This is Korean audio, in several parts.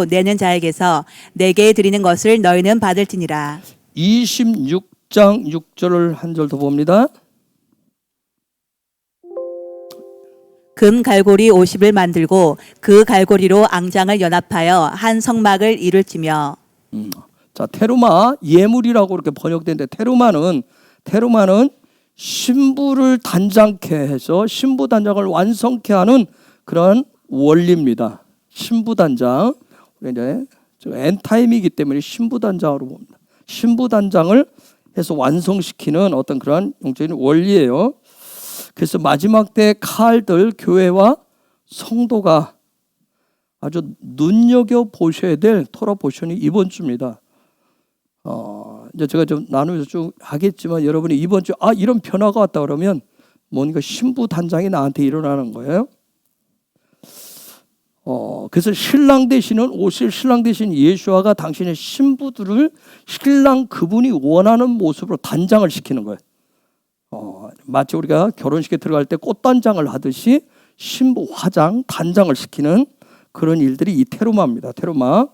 내는 자에게서 내게 드리는 것을 너희는 받을지니라. 26장 6절을 한 절 더 봅니다. 금 갈고리 50을 만들고 그 갈고리로 앙장을 연합하여 한 성막을 이룰지며. 자, 테루마 예물이라고 이렇게 번역되는데 테루마는 신부를 단장케 해서 신부 단장을 완성케 하는 그런 원리입니다. 신부 단장. 우리 이제 엔타임이기 때문에 신부 단장으로 봅니다. 신부 단장을 해서 완성시키는 어떤 그런 영적인 원리예요. 그래서 마지막 때 칼들 교회와 성도가 아주 눈여겨 보셔야 될 토라 포션이 이번 주입니다. 이제 제가 좀 나누면서 쭉 하겠지만 여러분이 이번 주 이런 변화가 왔다 그러면 뭔가 신부 단장이 나한테 일어나는 거예요. 그래서 신랑 되시는 오실 신랑 되신 예수와가 당신의 신부들을 신랑 그분이 원하는 모습으로 단장을 시키는 거예요. 마치 우리가 결혼식에 들어갈 때 꽃단장을 하듯이 신부 화장 단장을 시키는 그런 일들이 이 테루마입니다. 테루마.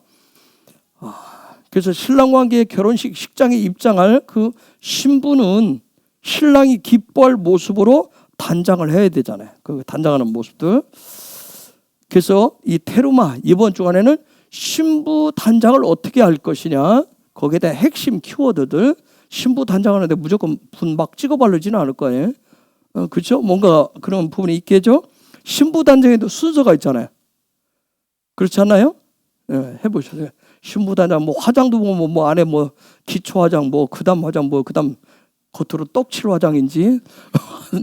그래서 신랑 관계의 결혼식 식장에 입장할 그 신부는 신랑이 기뻐할 모습으로 단장을 해야 되잖아요. 그 단장하는 모습들. 그래서 이 테루마 이번 주간에는 신부 단장을 어떻게 할 것이냐, 거기에 대한 핵심 키워드들. 신부 단장하는데 무조건 분 막 찍어 바르지는 않을 거예요. 그렇죠? 뭔가 그런 부분이 있겠죠. 신부 단장에도 순서가 있잖아요. 그렇지 않나요? 해보셔요. 신부 단장 뭐 화장도 보면 뭐 안에 뭐 기초 화장 뭐 그다음 화장 뭐 그다음 겉으로 떡칠 화장인지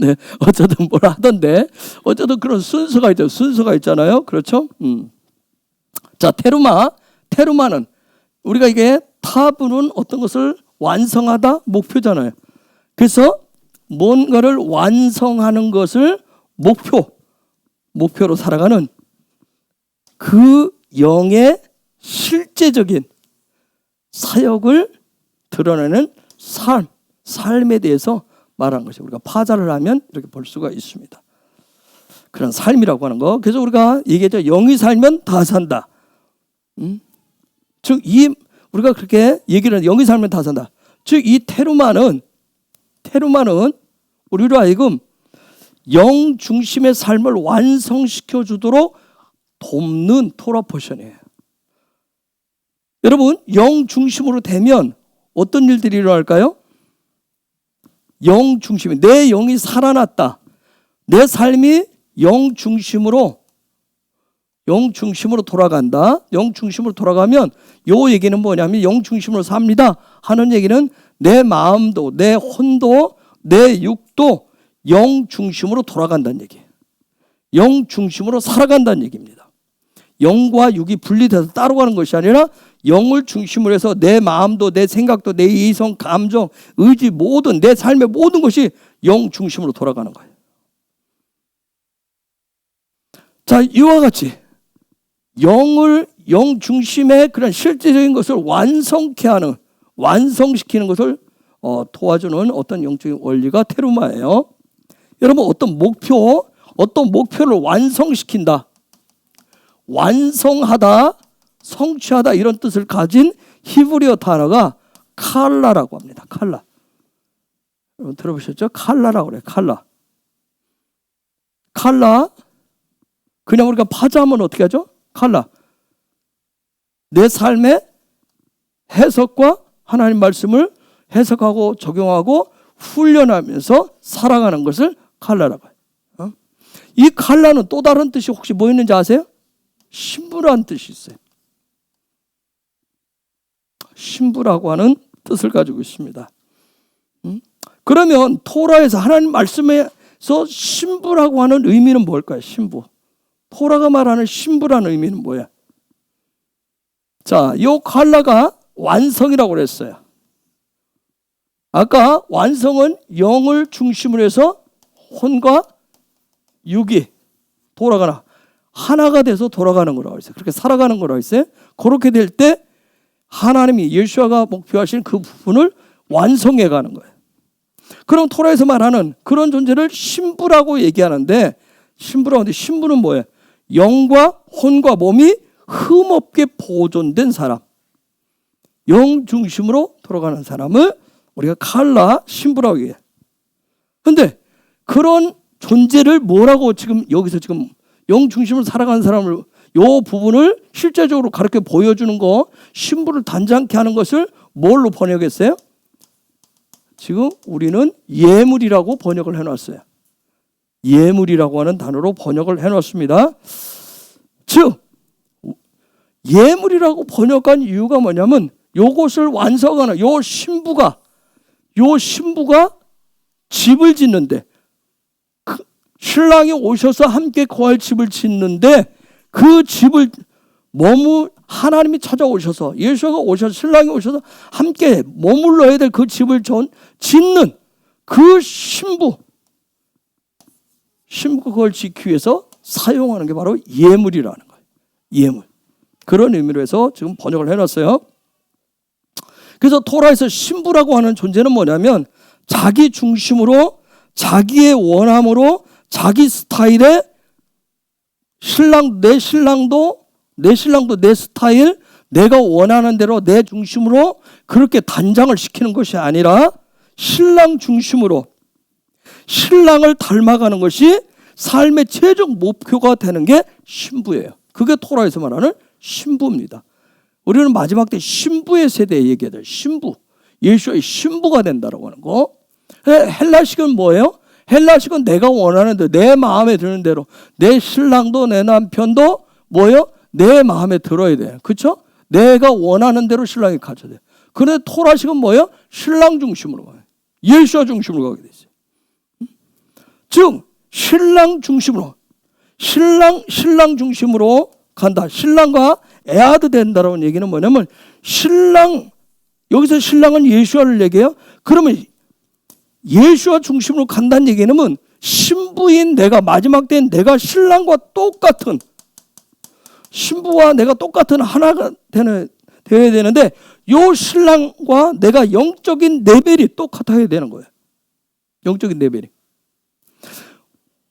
네, 어쨌든 뭐라 하던데 어쨌든 그런 순서가 있죠. 순서가 있잖아요. 그렇죠? 자, 테루마는 우리가 이게 타부는 어떤 것을 완성하다 목표잖아요. 그래서 뭔가를 완성하는 것을 목표로 살아가는 그 영의 실제적인 사역을 드러내는 삶에 대해서 말하는 것이 우리가 파자를 하면 이렇게 볼 수가 있습니다. 그런 삶이라고 하는 거. 그래서 우리가 얘기했죠. 영이 살면 다 산다. 즉 우리가 그렇게 얘기를 하는 영이 살면 다 산다. 즉 이 테루마는 우리로 하여금 영 중심의 삶을 완성시켜 주도록 돕는 토라 포션이에요. 여러분, 영 중심으로 되면 어떤 일들이 일어날까요? 영 중심이, 내 영이 살아났다. 내 삶이 영 중심으로 돌아간다. 영 중심으로 돌아가면 요 얘기는 뭐냐면 영 중심으로 삽니다 하는 얘기는 내 마음도 내 혼도 내 육도 영 중심으로 돌아간다는 얘기예요. 영 중심으로 살아간다는 얘기입니다. 영과 육이 분리돼서 따로 가는 것이 아니라 영을 중심으로 해서 내 마음도 내 생각도 내 이성, 감정, 의지 모든 내 삶의 모든 것이 영 중심으로 돌아가는 거예요. 자, 이와 같이 영 중심의 그런 실제적인 것을 완성시키는 것을 도와주는 어떤 영적인 원리가 테루마예요. 여러분, 어떤 목표를 완성시킨다, 완성하다, 성취하다 이런 뜻을 가진 히브리어 단어가 칼라라고 합니다. 칼라. 여러분 들어보셨죠? 칼라라고 그래요. 칼라. 그냥 우리가 파자하면 어떻게 하죠? 칼라. 내 삶의 해석과 하나님 말씀을 해석하고 적용하고 훈련하면서 살아가는 것을 칼라라고 해요. 이 칼라는 또 다른 뜻이 혹시 뭐 있는지 아세요? 신부라는 뜻이 있어요. 신부라고 하는 뜻을 가지고 있습니다. 그러면 토라에서 하나님 말씀에서 신부라고 하는 의미는 뭘까요? 신부. 토라가 말하는 신부라는 의미는 뭐야? 자, 이 칼라가 완성이라고 그랬어요. 아까 완성은 영을 중심으로 해서 혼과 육이 돌아가나 하나가 돼서 돌아가는 거라고 했어요. 그렇게 살아가는 거라고 했어요. 그렇게 될 때 하나님이 예수아가 목표하신 그 부분을 완성해 가는 거예요. 그럼 토라에서 말하는 그런 존재를 신부라고 얘기하는데 신부는 뭐예요? 영과 혼과 몸이 흠없게 보존된 사람, 영 중심으로 돌아가는 사람을 우리가 칼라 신부라고 해요. 그런데 그런 존재를 뭐라고 지금 여기서 지금 영 중심으로 살아가는 사람을 요 부분을 실제적으로 가르쳐 보여주는 거, 신부를 단장케 하는 것을 뭘로 번역했어요? 지금 우리는 예물이라고 번역을 해놨어요. 예물이라고 하는 단어로 번역을 해놨습니다. 즉 예물이라고 번역한 이유가 뭐냐면 요것을 완성하는 요 신부가 집을 짓는데, 신랑이 오셔서 함께 거할 집을 짓는데, 그 집을 하나님이 찾아오셔서, 예수가 오셔서, 신랑이 오셔서 함께 머물러야 될 그 집을 짓는 그 신부가 그걸 짓기 위해서 사용하는 게 바로 예물이라는 거예요. 예물. 그런 의미로 해서 지금 번역을 해놨어요. 그래서 토라에서 신부라고 하는 존재는 뭐냐면 자기 중심으로, 자기의 원함으로, 자기 스타일에 내 신랑도 내 스타일, 내가 원하는 대로 내 중심으로 그렇게 단장을 시키는 것이 아니라 신랑 중심으로 신랑을 닮아가는 것이 삶의 최종 목표가 되는 게 신부예요. 그게 토라에서 말하는 신부입니다. 우리는 마지막 때 신부의 세대에 얘기해야 돼요. 신부. 예수의 신부가 된다라고 하는 거. 헬라식은 뭐예요? 헬라식은 내가 원하는 대로, 내 마음에 드는 대로, 내 신랑도 내 남편도 뭐예요? 내 마음에 들어야 돼요. 그렇죠? 내가 원하는 대로 신랑이 가져야 돼요. 그런데 토라식은 뭐예요? 신랑 중심으로 가요. 예수와 중심으로 가게 돼 있어요. 즉 신랑 중심으로, 신랑 중심으로 간다. 신랑과 에아드 된다라는 얘기는 뭐냐면 여기서 신랑은 예수와를 얘기해요. 그러면 예수와 중심으로 간다는 얘기는 신부인 내가, 마지막 때는 내가 신랑과 똑같은, 신부와 내가 똑같은 하나가 되어야 되는데, 요 신랑과 내가 영적인 레벨이 똑같아야 되는 거예요. 영적인 레벨이.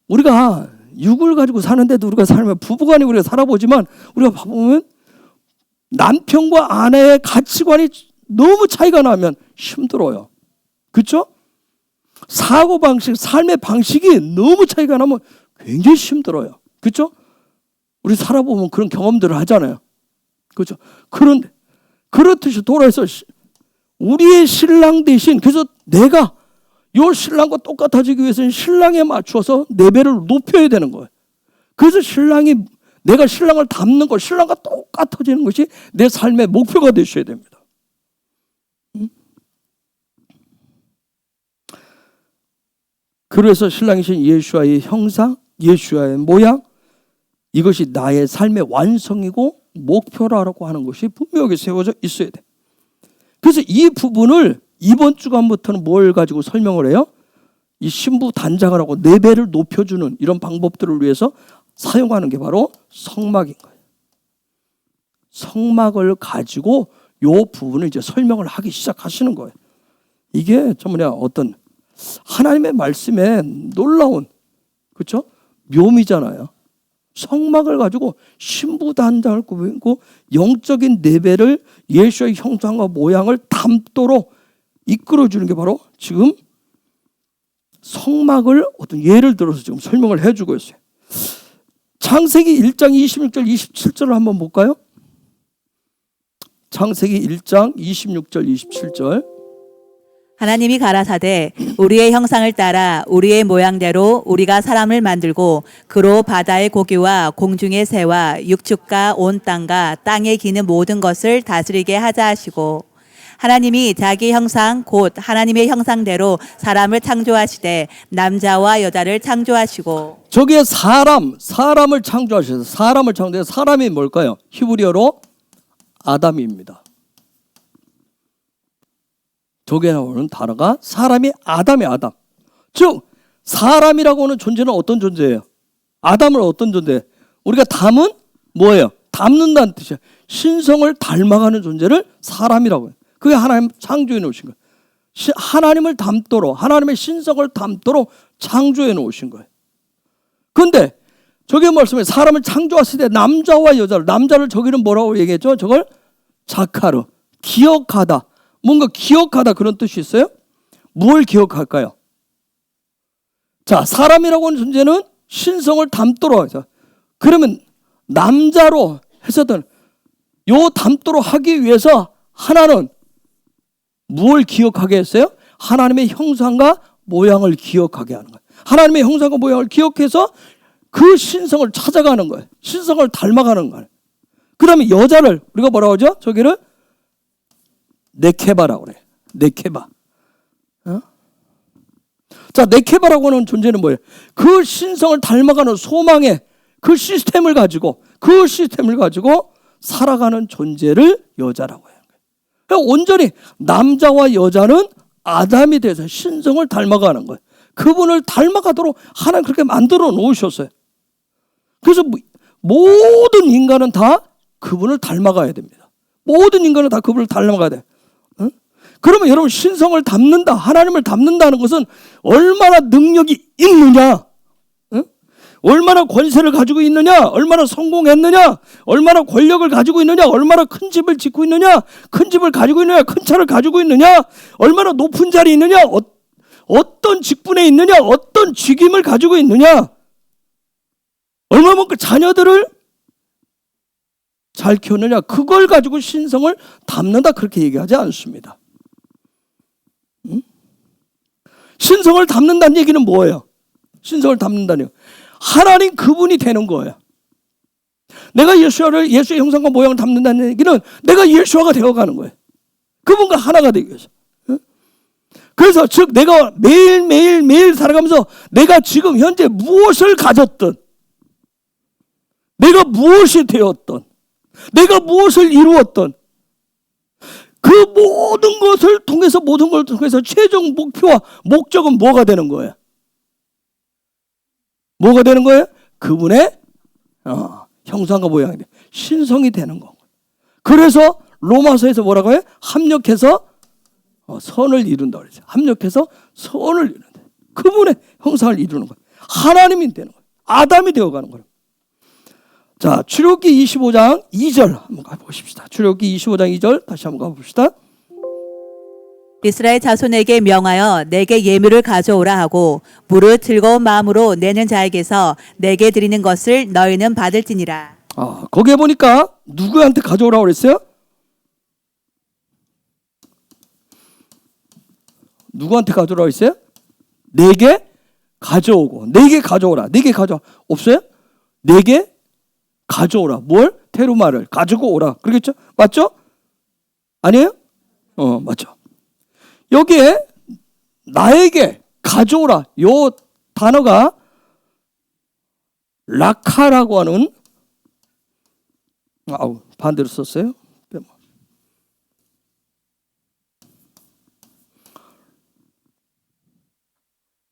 우리가 육을 가지고 사는데도 우리가 살면, 부부간에 우리가 살아보지만 우리가 봐보면 남편과 아내의 가치관이 너무 차이가 나면 힘들어요. 그렇죠? 사고방식, 삶의 방식이 너무 차이가 나면 굉장히 힘들어요. 그렇죠? 우리 살아보면 그런 경험들을 하잖아요. 그렇죠? 그런데 그렇듯이 돌아서 우리의 신랑 대신, 그래서 내가 요 신랑과 똑같아지기 위해서는 신랑에 맞추어서 레벨을 높여야 되는 거예요. 그래서 내가 신랑을 닮는 것, 신랑과 똑같아지는 것이 내 삶의 목표가 되셔야 됩니다. 그래서 신랑이신 예수와의 형상, 예수와의 모양, 이것이 나의 삶의 완성이고 목표라고 하는 것이 분명하게 세워져 있어야 돼. 그래서 이 부분을 이번 주간부터는 뭘 가지고 설명을 해요? 이 신부 단장을 하고 레벨을 높여주는 이런 방법들을 위해서 사용하는 게 바로 성막인 거예요. 성막을 가지고 이 부분을 이제 설명을 하기 시작하시는 거예요. 이게 어떤 하나님의 말씀에 놀라운, 그렇죠? 묘미잖아요. 성막을 가지고 신부 단장을 꾸미고 영적인 레벨을, 예수의 형상과 모양을 담도록 이끌어주는 게 바로 지금 성막을 어떤 예를 들어서 지금 설명을 해주고 있어요. 창세기 1장 26절 27절을 한번 볼까요? 창세기 1장 26절 27절. 하나님이 가라사대 우리의 형상을 따라 우리의 모양대로 우리가 사람을 만들고 그로 바다의 고기와 공중의 새와 육축과 온 땅과 땅에 기는 모든 것을 다스리게 하자 하시고, 하나님이 자기 형상 곧 하나님의 형상대로 사람을 창조하시되 남자와 여자를 창조하시고. 저기에 사람을 창조하셔서, 사람이 뭘까요? 히브리어로 아담입니다. 저기에 나오는 단어가 사람이 아담이에요. 아담. 즉 사람이라고 하는 존재는 어떤 존재예요? 아담은 어떤 존재예요? 우리가 담은 뭐예요? 담는다는 뜻이에요. 신성을 닮아가는 존재를 사람이라고 해요. 그게 하나님 창조해 놓으신 거예요. 하나님을 닮도록, 하나님의 신성을 닮도록 창조해 놓으신 거예요. 그런데 저게 말씀에 사람을 창조했을 때 남자와 여자를, 남자를 저기는 뭐라고 얘기했죠? 저걸 자카르, 기억하다. 뭔가 기억하다 그런 뜻이 있어요? 뭘 기억할까요? 자, 사람이라고 하는 존재는 신성을 담도록 하죠. 그러면 남자로 해서든 요 담도록 하기 위해서 하나는 무엇을 기억하게 했어요? 하나님의 형상과 모양을 기억하게 하는 거예요. 하나님의 형상과 모양을 기억해서 그 신성을 찾아가는 거예요. 신성을 닮아가는 거예요. 그 다음에 여자를 우리가 뭐라고 하죠? 저기를 네케바라고 그래요. 네케바. 자, 네케바라고 하는 존재는 뭐예요? 그 신성을 닮아가는 소망의 그 시스템을 가지고 살아가는 존재를 여자라고 해요. 그러니까 온전히 남자와 여자는 아담이 돼서 신성을 닮아가는 거예요. 그분을 닮아가도록 하나님 그렇게 만들어 놓으셨어요. 그래서 모든 인간은 다 그분을 닮아가야 됩니다. 모든 인간은 다 그분을 닮아가야 돼요. 그러면 여러분, 신성을 닮는다, 하나님을 닮는다는 것은 얼마나 능력이 있느냐, 얼마나 권세를 가지고 있느냐, 얼마나 성공했느냐, 얼마나 권력을 가지고 있느냐, 얼마나 큰 집을 짓고 있느냐, 큰 집을 가지고 있느냐, 큰 차를 가지고 있느냐, 얼마나 높은 자리에 있느냐, 어떤 직분에 있느냐, 어떤 직임을 가지고 있느냐, 얼마만큼 자녀들을 잘 키웠느냐, 그걸 가지고 신성을 닮는다 그렇게 얘기하지 않습니다. 신성을 닮는다는 얘기는 뭐예요? 신성을 닮는다는 얘기는 하나님 그분이 되는 거예요. 내가 예수의 형상과 모양을 닮는다는 얘기는 내가 예수가 되어가는 거예요. 그분과 하나가 되기 위해서. 그래서 즉 내가 매일 살아가면서 내가 지금 현재 무엇을 가졌든, 내가 무엇이 되었든, 내가 무엇을 이루었든, 그 모든 것을 통해서 최종 목표와 목적은 뭐가 되는 거예요? 뭐가 되는 거예요? 그분의 형상과 모양이 돼. 신성이 되는 거고. 그래서 로마서에서 뭐라고 해요? 합력해서 선을 이룬다고 그러죠. 합력해서 선을 이룬다. 그분의 형상을 이루는 거예요. 하나님이 되는 거예요. 아담이 되어가는 거예요. 자, 출애굽기 25장 2절 한번 가보십시다. 출애굽기 25장 2절 다시 한번 가봅시다. 이스라엘 자손에게 명하여 내게 예물을 가져오라 하고 무릇 즐거운 마음으로 내는 자에게서 내게 드리는 것을 너희는 받을지니라. 거기에 보니까 누구한테 가져오라고 그랬어요? 누구한테 가져오라고 했어요? 내게 가져오고, 내게 가져오라. 내게 가져와. 없어요? 내게 가져오라. 뭘? 테루마를 가지고 오라. 그러겠죠? 맞죠? 아니에요? 맞죠. 여기에 나에게 가져오라. 요 단어가 라카라고 하는, 반대로 썼어요.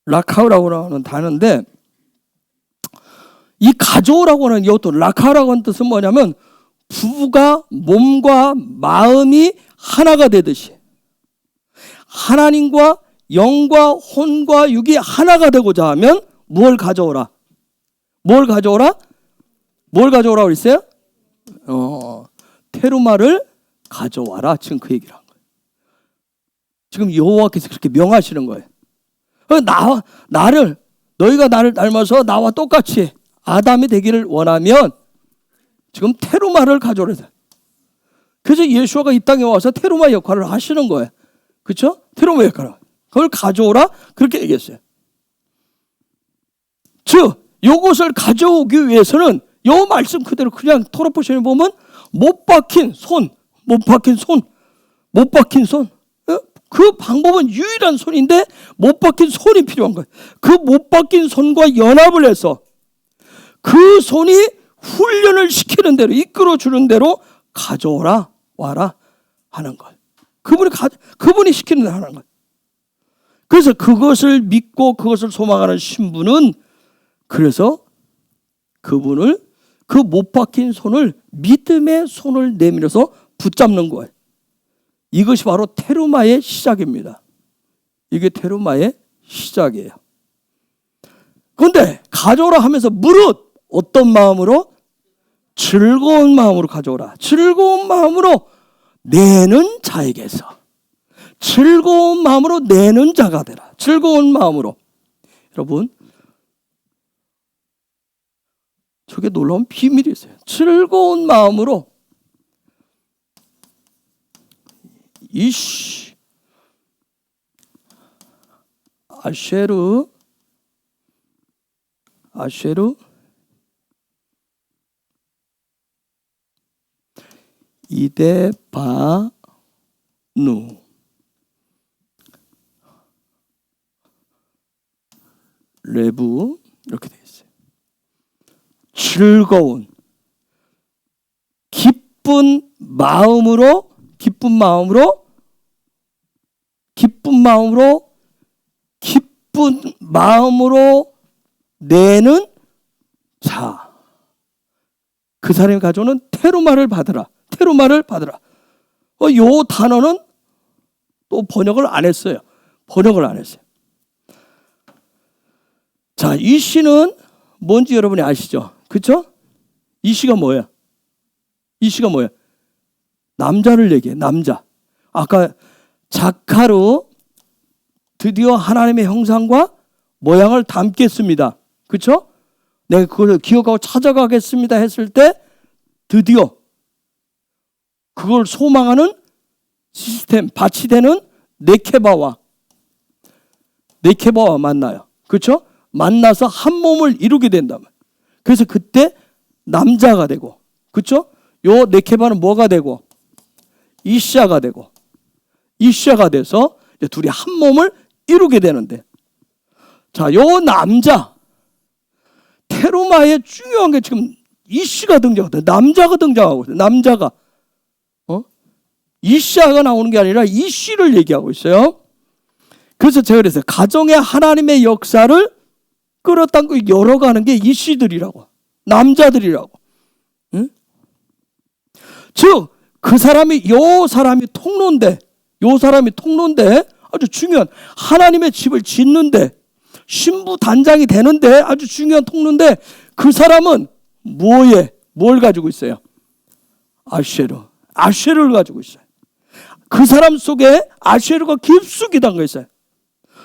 라카라고 하는 단어인데, 이 가져오라고 하는 이것도 라카라고 하는 뜻은 뭐냐면 부부가 몸과 마음이 하나가 되듯이 하나님과 영과 혼과 육이 하나가 되고자 하면 뭘 가져오라? 뭘 가져오라? 뭘 가져오라고 그랬어요? 테루마를 가져와라. 지금 그 얘기를 한 거예요. 지금 여호와께서 그렇게 명하시는 거예요. 너희가 나를 닮아서 나와 똑같이 아담이 되기를 원하면 지금 테루마를 가져오라. 그래서 예수가 이 땅에 와서 테루마 역할을 하시는 거예요. 그렇죠? 테루마 역할을. 그걸 가져오라 그렇게 얘기했어요. 즉 요것을 가져오기 위해서는 요 말씀 그대로 그냥 토로포션에 보면 못 박힌 손. 그 방법은 유일한 손인데 못 박힌 손이 필요한 거예요. 그 못 박힌 손과 연합을 해서 그 손이 훈련을 시키는 대로, 이끌어 주는 대로 가져오라, 와라 하는 거예요. 그분이 시키는 대로 하는 거예요. 그래서 그것을 믿고 그것을 소망하는 신부는 그래서 그분을, 그 못 박힌 손을 믿음의 손을 내밀어서 붙잡는 거예요. 이것이 바로 테루마의 시작입니다. 이게 테루마의 시작이에요. 그런데 가져오라 하면서 무릇 어떤 마음으로? 즐거운 마음으로 가져오라. 즐거운 마음으로 내는 자에게서. 즐거운 마음으로 내는 자가 되라. 즐거운 마음으로. 여러분, 저게 놀라운 비밀이 있어요. 즐거운 마음으로 이시 아쉐르 이데바누 레부 이렇게 되어 있어요. 즐거운 기쁜 마음으로 내는 자. 그 사람이 가져오는 테루마를 받으라. 요 단어는 또 번역을 안 했어요. 자, 이 시는 뭔지 여러분이 아시죠? 그렇죠? 이 시가 뭐예요? 남자를 얘기해. 남자. 아까 자카루 드디어 하나님의 형상과 모양을 담겠습니다. 그렇죠? 내가 그걸 기억하고 찾아가겠습니다 했을 때 드디어 그걸 소망하는 시스템, 밭이 되는 네케바와 만나요. 그렇죠? 만나서 한 몸을 이루게 된다면. 그래서 그때 남자가 되고, 그렇죠? 요 네케바는 뭐가 되고? 이샤가 되고, 이샤가 돼서 이제 둘이 한 몸을 이루게 되는데, 자, 요 남자 테루마의 중요한 게 지금 이씨가 등장하거든요. 남자가 등장하고 있어요. 남자가 이씨가 나오는 게 아니라 이씨를 얘기하고 있어요. 그래서 제가 그랬어요. 가정의 하나님의 역사를 끌어당겨 열어가는 게 이씨들이라고, 남자들이라고. 응? 즉 그 사람이 요 사람이 통로인데 아주 중요한 하나님의 집을 짓는데 신부 단장이 되는데 아주 중요한 통로인데 그 사람은 뭘 가지고 있어요? 아쉐르를 가지고 있어요. 그 사람 속에 아쉐르가 깊숙이 담겨 있어요.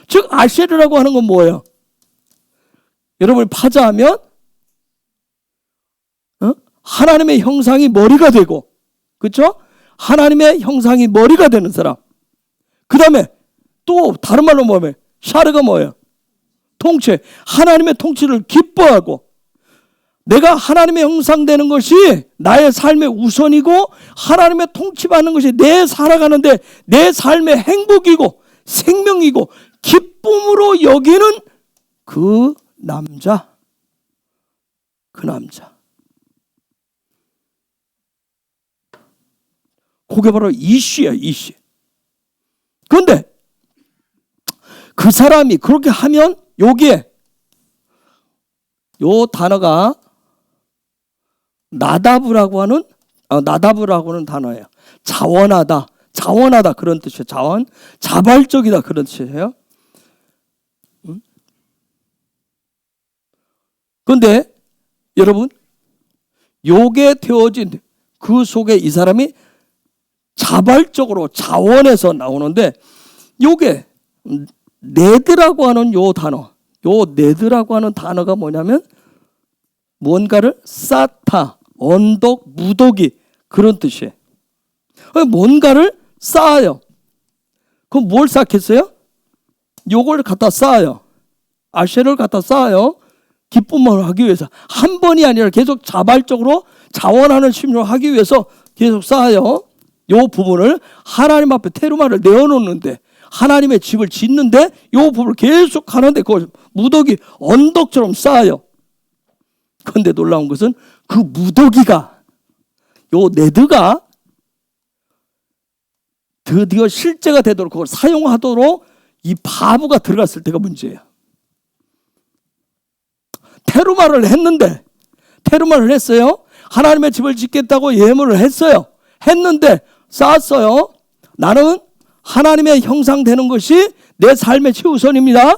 즉 아쉐르라고 하는 건 뭐예요? 여러분이 파자하면 하나님의 형상이 머리가 되고, 그렇죠? 하나님의 형상이 머리가 되는 사람. 그 다음에 또 다른 말로 뭐예요? 샤르가 뭐예요? 통치. 하나님의 통치를 기뻐하고, 내가 하나님의 형상 되는 것이 나의 삶의 우선이고 하나님의 통치받는 것이 내 살아가는데 내 삶의 행복이고 생명이고 기쁨으로 여기는 그 남자. 그게 바로 이씨야, 이씨. 그런데 그 사람이 그렇게 하면 여기에 요 단어가 나다브라고 하는 단어예요. 자원하다 그런 뜻이에요. 자발적이다 그런 뜻이에요. 그런데 여러분, 요게 되어진 그 속에 이 사람이 자발적으로 자원해서 나오는데, 요게 네드라고 하는 요 네드라고 하는 단어가 뭐냐면 뭔가를 쌓다, 언덕, 무더기 그런 뜻이에요. 뭔가를 쌓아요. 그럼 뭘 쌓겠어요? 요걸 갖다 쌓아요. 아쉐를 갖다 쌓아요. 기쁨을 하기 위해서. 한 번이 아니라 계속 자발적으로 자원하는 심리를 하기 위해서 계속 쌓아요. 요 부분을 하나님 앞에 테루마를 내어놓는데, 하나님의 집을 짓는데 요 부분을 계속 하는데 그걸 무더기, 언덕처럼 쌓아요. 그런데 놀라운 것은 그 무더기가, 요 네드가 드디어 실제가 되도록, 그걸 사용하도록 이 바브가 들어갔을 때가 문제예요. 테루마를 했어요. 하나님의 집을 짓겠다고 예물을 했는데 쌓았어요. 나는 하나님의 형상 되는 것이 내 삶의 최우선입니다.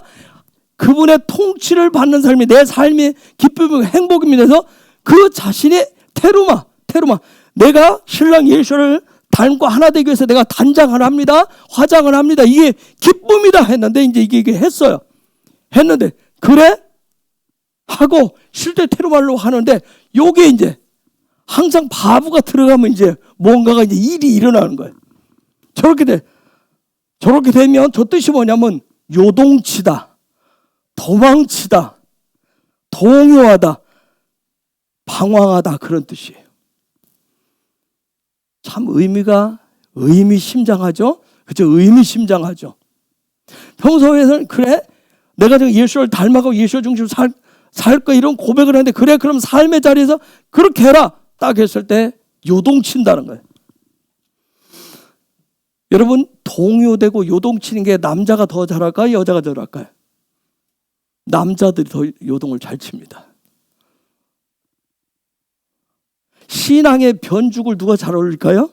그분의 통치를 받는 삶이 내 삶의 기쁨이고 행복입니다. 그래서 그 자신이 테루마 내가 신랑 예수를 닮고 하나 되기 위해서 내가 단장을 합니다. 화장을 합니다. 이게 기쁨이다 했는데 이제 이게 했어요. 했는데 그래? 하고 실제 테루말로 하는데 요게 이제 항상 바보가 들어가면 이제 뭔가가 이제 일이 일어나는 거예요. 저렇게 되면 저 뜻이 뭐냐면 요동치다, 도망치다, 동요하다, 방황하다 그런 뜻이에요. 참 의미심장하죠? 그죠? 의미심장하죠. 평소에는 그래? 내가 지금 예수를 닮아가고 예수 중심으로 살 거 이런 고백을 하는데 그래? 그럼 삶의 자리에서 그렇게 해라. 딱 했을 때 요동친다는 거예요. 여러분 동요되고 요동치는 게 남자가 더 잘할까요? 여자가 더 잘할까요? 남자들이 더 요동을 잘 칩니다. 신앙의 변죽을 누가 잘 어울릴까요?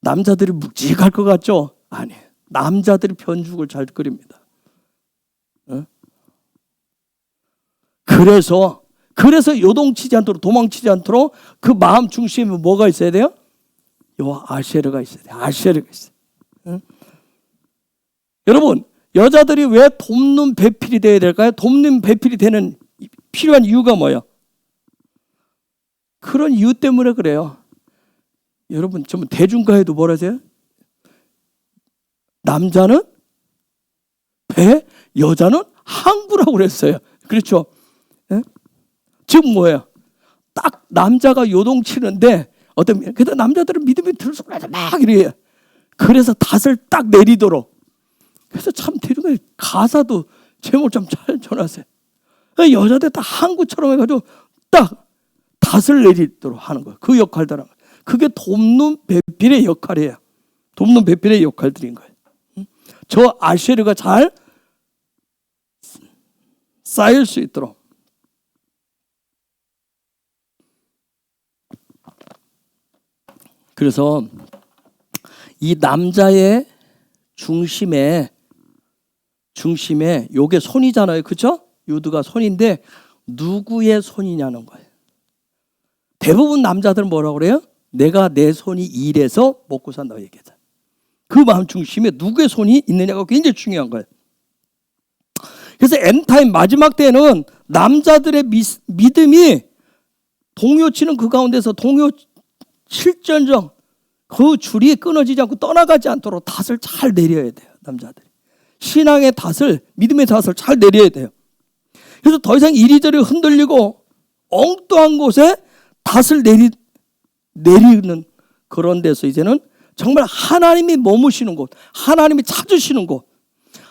남자들이 묵직할 것 같죠? 아니에요. 남자들이 변죽을 잘 끓입니다. 그래서 요동치지 않도록 도망치지 않도록 그 마음 중심에 뭐가 있어야 돼요? 요 아쉐르가 있어야 돼요. 아쉐르가 있어요. 여러분 여자들이 왜 돕는 배필이 돼야 될까요? 돕는 배필이 되는 필요한 이유가 뭐예요? 그런 이유 때문에 그래요. 여러분 좀 대중가에도 뭐라 하세요? 남자는 배, 여자는 항구라고 그랬어요. 그렇죠? 예? 지금 뭐예요? 딱 남자가 요동치는데 그래도 남자들은 믿음이 들수록 막 이래요. 그래서 닷을 딱 내리도록. 그래서 참 대중가에 가사도 제목 좀 잘 전하세요. 여자들 딱 항구처럼 해가지고 딱 닷을 내리도록 하는 거예요. 그 역할들은. 그게 돕는 배필의 역할이에요. 돕는 배필의 역할들인 거예요. 저 아쉐르가 잘 쌓일 수 있도록. 그래서 이 남자의 중심에 요게 손이잖아요. 그렇죠? 유두가 손인데 누구의 손이냐는 거예요. 대부분 남자들은 뭐라고 그래요? 내가 내 손이 일해서 먹고 산다고 얘기하잖아요. 그 마음 중심에 누구의 손이 있느냐가 굉장히 중요한 거예요. 그래서 엔타임 마지막 때는 남자들의 믿음이 동요치는 그 가운데서 동요 실전정 그 줄이 끊어지지 않고 떠나가지 않도록 닷을 잘 내려야 돼요. 남자들이 신앙의 닷을 믿음의 닷을 잘 내려야 돼요. 그래서 더 이상 이리저리 흔들리고 엉뚱한 곳에 닷을 내리는 그런 데서 이제는 정말 하나님이 머무시는 곳, 하나님이 찾으시는 곳,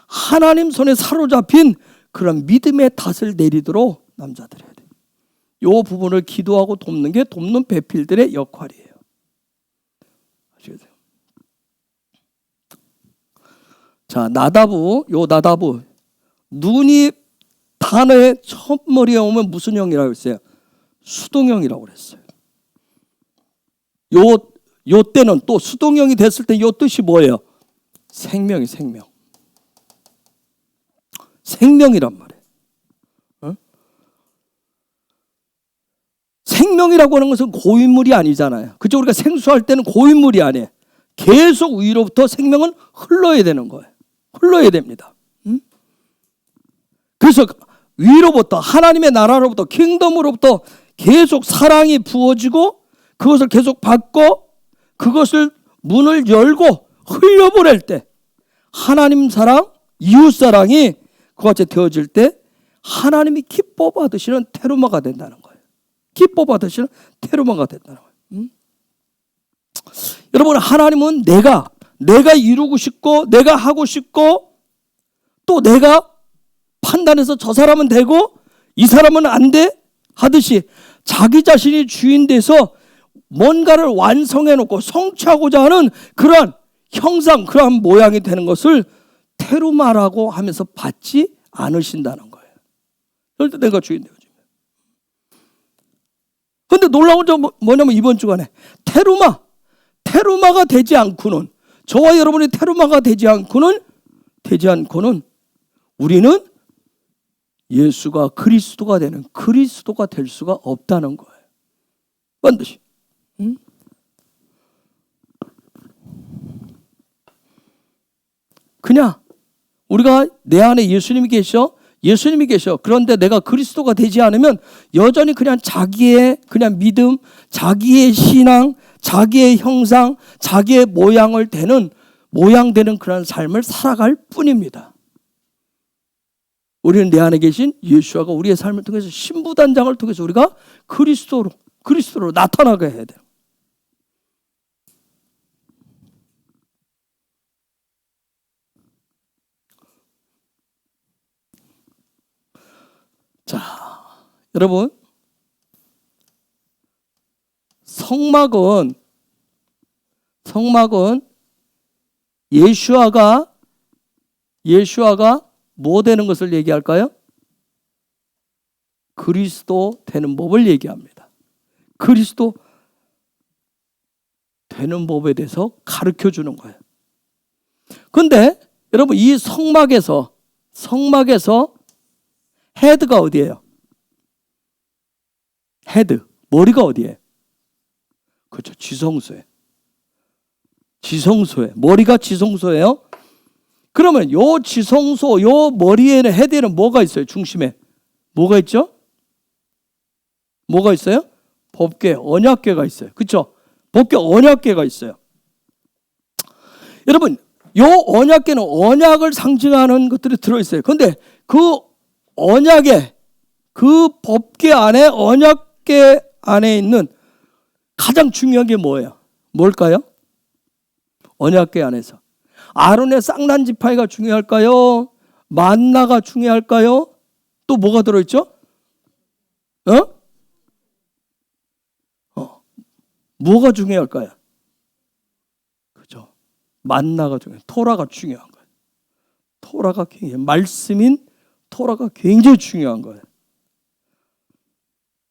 하나님 손에 사로잡힌 그런 믿음의 닷을 내리도록 남자들이 해야 돼요. 이 부분을 기도하고 돕는 게 돕는 배필들의 역할이에요. 아시겠어요? 자, 나다부 눈이 단어의 첫머리에 오면 무슨 형이라고 했어요? 수동형이라고 그랬어요. 요 때는 또 수동형이 됐을 때 요 뜻이 뭐예요? 생명이 생명. 생명이란 말이에요. 생명이라고 하는 것은 고인물이 아니잖아요. 그죠? 우리가 생수할 때는 고인물이 아니에요. 계속 위로부터 생명은 흘러야 되는 거예요. 흘러야 됩니다. 그래서 위로부터 하나님의 나라로부터 킹덤으로부터 계속 사랑이 부어지고 그것을 계속 받고 그것을 문을 열고 흘려보낼 때 하나님 사랑, 이웃 사랑이 그같이 되어질 때 하나님이 기뻐 받으시는 테루마가 된다는 거예요. 기뻐 받으시는 테루마가 된다는 거예요. 여러분 하나님은 내가 이루고 싶고 내가 하고 싶고 또 내가 판단해서 저 사람은 되고 이 사람은 안 돼 하듯이 자기 자신이 주인 돼서 뭔가를 완성해 놓고 성취하고자 하는 그러한 형상, 그러한 모양이 되는 것을 테루마라고 하면서 받지 않으신다는 거예요. 그럴 때 내가 주인 되어집니다. 그런데 놀라운 점 뭐냐면 이번 주간에 테루마가 되지 않고는 저와 여러분이 테루마가 되지 않고는 우리는 예수가 그리스도가 되는 그리스도가 될 수가 없다는 거예요. 반드시. 그냥 우리가 내 안에 예수님이 계셔. 그런데 내가 그리스도가 되지 않으면 여전히 그냥 자기의 그냥 믿음, 자기의 신앙, 자기의 형상, 자기의 모양되는 그런 삶을 살아갈 뿐입니다. 우리는 내 안에 계신 예수와가 우리의 삶을 통해서 신부단장을 통해서 우리가 그리스도로 나타나게 해야 돼요. 자, 여러분, 성막은 예수아가 뭐 되는 것을 얘기할까요? 그리스도 되는 법을 얘기합니다. 그리스도 되는 법에 대해서 가르쳐 주는 거예요. 그런데 여러분, 이 성막에서 헤드가 어디예요? 헤드, 머리가 어디예요? 그렇죠, 지성소에. 머리가 지성소예요. 그러면 요 지성소, 요 머리에는, 헤드에는 뭐가 있어요? 중심에 뭐가 있죠? 뭐가 있어요? 법궤, 언약궤가 있어요. 그렇죠? 법궤, 언약궤가 있어요. 여러분, 요 언약궤는 언약을 상징하는 것들이 들어있어요. 그런데 그 언약에, 그 법궤 안에, 언약궤 안에 있는 가장 중요한 게 뭐예요? 뭘까요? 언약궤 안에서 아론의 쌍난 지파이가 중요할까요? 만나가 중요할까요? 또 뭐가 들어있죠? 뭐가 중요할까요? 그죠? 만나가 중요해요. 토라가 중요한 거예요. 토라가 굉장히, 말씀인 토라가 굉장히 중요한 거예요.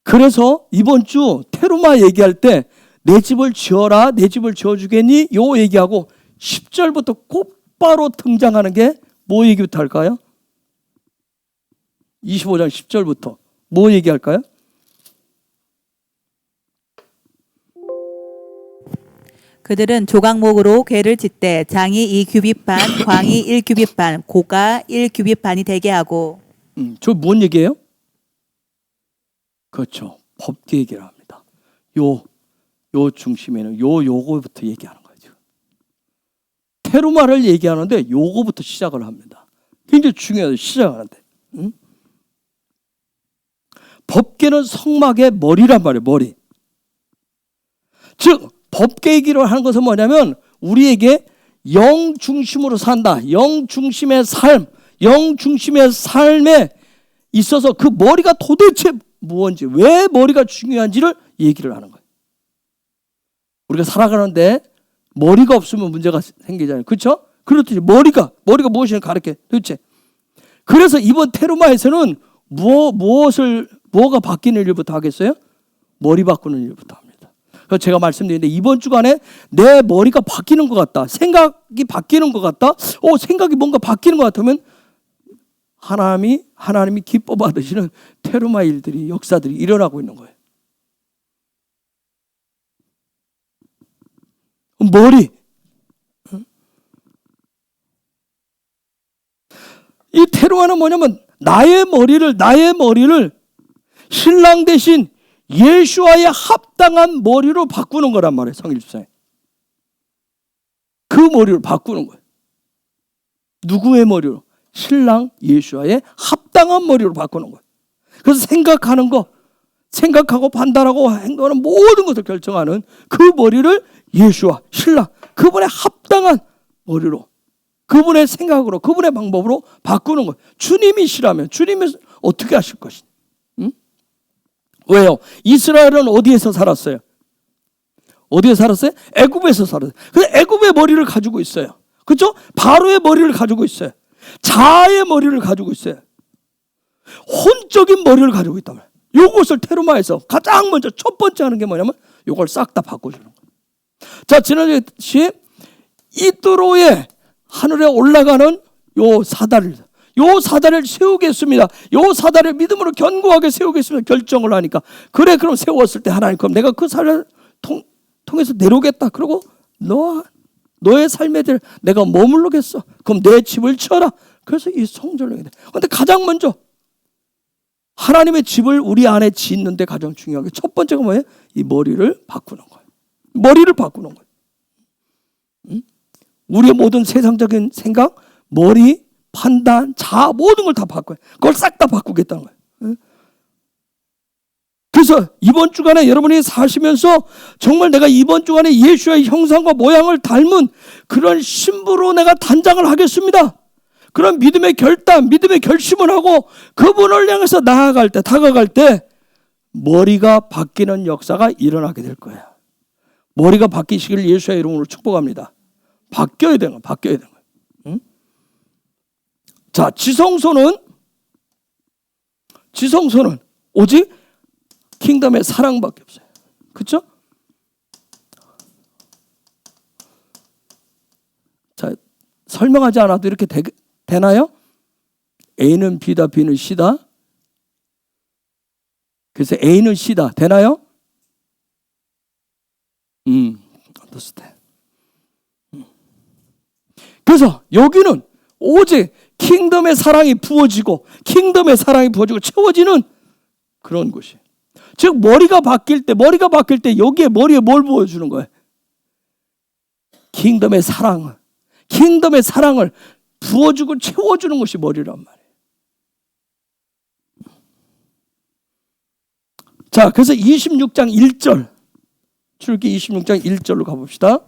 그래서 이번 주 테루마 얘기할 때 내 집을 지어라, 내 집을 지어주겠니? 요 얘기하고 10절부터 곧바로 등장하는 게 뭐 얘기부터 할까요? 25장 10절부터 뭐 얘기할까요? 그들은 조각목으로 궤를 짓되 장이 2규빗 반, 광이 1규빗 반, 고가 1규빗 반이 되게 하고. 저 뭔 얘기예요? 그렇죠. 법궤 얘기를 합니다. 요 중심에는 요거부터 얘기하는 거죠. 테루마를 얘기하는데 요거부터 시작을 합니다. 굉장히 중요해요. 시작하는데. 법궤는 성막의 머리란 말이에요. 머리. 즉 법궤 얘기를 하는 것은 뭐냐면 우리에게 영 중심으로 산다. 영 중심의 삶에 있어서 그 머리가 도대체 무엇인지, 왜 머리가 중요한지를 얘기를 하는 거예요. 우리가 살아가는데 머리가 없으면 문제가 생기잖아요. 그렇죠? 그렇듯이 머리가 무엇인지 가르쳐 도대체. 그래서 이번 테루마에서는 뭐가 바뀌는 일부터 하겠어요? 머리 바꾸는 일부터 합니다. 그래서 제가 말씀드리는데 이번 주간에 내 머리가 바뀌는 것 같다, 생각이 바뀌는 것 같다, 생각이 뭔가 바뀌는 것 같으면 하나님이 기뻐 받으시는 테루마 일들이, 역사들이 일어나고 있는 거예요. 머리. 이 테루마는 뭐냐면 나의 머리를 신랑 대신 예수와의 합당한 머리로 바꾸는 거란 말이에요. 성일주사에. 그 머리로 바꾸는 거예요. 누구의 머리로? 신랑 예수와의 합당한 머리로 바꾸는 거예요. 그래서 생각하고 판단하고 행동하는 모든 것을 결정하는 그 머리를 예수와 신랑, 그분의 합당한 머리로, 그분의 생각으로, 그분의 방법으로 바꾸는 거예요. 주님이시라면 주님이 어떻게 하실 것이냐? 왜요? 이스라엘은 어디에서 살았어요? 애굽에서 살았어요. 그래서 애굽의 머리를 가지고 있어요. 그렇죠? 바로의 머리를 가지고 있어요. 자아의 머리를 가지고 있어요. 혼적인 머리를 가지고 있단 말이에요. 요것을 테루마에서 가장 먼저 첫 번째 하는 게 뭐냐면 요걸 싹 다 바꿔주는 거예요. 자, 지난주에 이뚜로에 하늘에 올라가는 요 사다리, 요 사다리를 세우겠습니다. 요 사다리를 믿음으로 견고하게 세우겠습니다. 결정을 하니까 그래 그럼 세웠을 때 하나님 그럼 내가 그 사다리를 통해서 내려오겠다. 그리고 너의 삶에 대해 내가 머물르겠어. 그럼 내 집을 쳐라. 그래서 이 성전을 해야 돼. 그런데 가장 먼저 하나님의 집을 우리 안에 짓는데 가장 중요한 게 첫 번째가 뭐예요? 이 머리를 바꾸는 거예요. 머리를 바꾸는 거예요. 우리의 모든 세상적인 생각, 머리, 판단, 자아 모든 걸 다 바꿔요. 그걸 싹 다 바꾸겠다는 거예요. 그래서 이번 주간에 여러분이 사시면서 정말 내가 이번 주간에 예수의 형상과 모양을 닮은 그런 신부로 내가 단장을 하겠습니다. 그런 믿음의 결단, 믿음의 결심을 하고 그분을 향해서 다가갈 때 머리가 바뀌는 역사가 일어나게 될 거예요. 머리가 바뀌시기를 예수의 이름으로 축복합니다. 바뀌어야 되는 거예요. 응? 자, 지성소는 오직 킹덤의 사랑밖에 없어요. 그렇죠? 자, 설명하지 않아도 이렇게 되나요? A는 B다, B는 C다. 그래서 A는 C다. 되나요? understand. 그래서 여기는 오직 킹덤의 사랑이 부어지고 채워지는 그런 곳이에요. 즉 머리가 바뀔 때 여기에 머리에 뭘 부어주는 거예요? 킹덤의 사랑을 부어주고 채워주는 것이 머리란 말이에요. 자, 그래서 26장 1절 출애굽기 26장 1절로 가봅시다.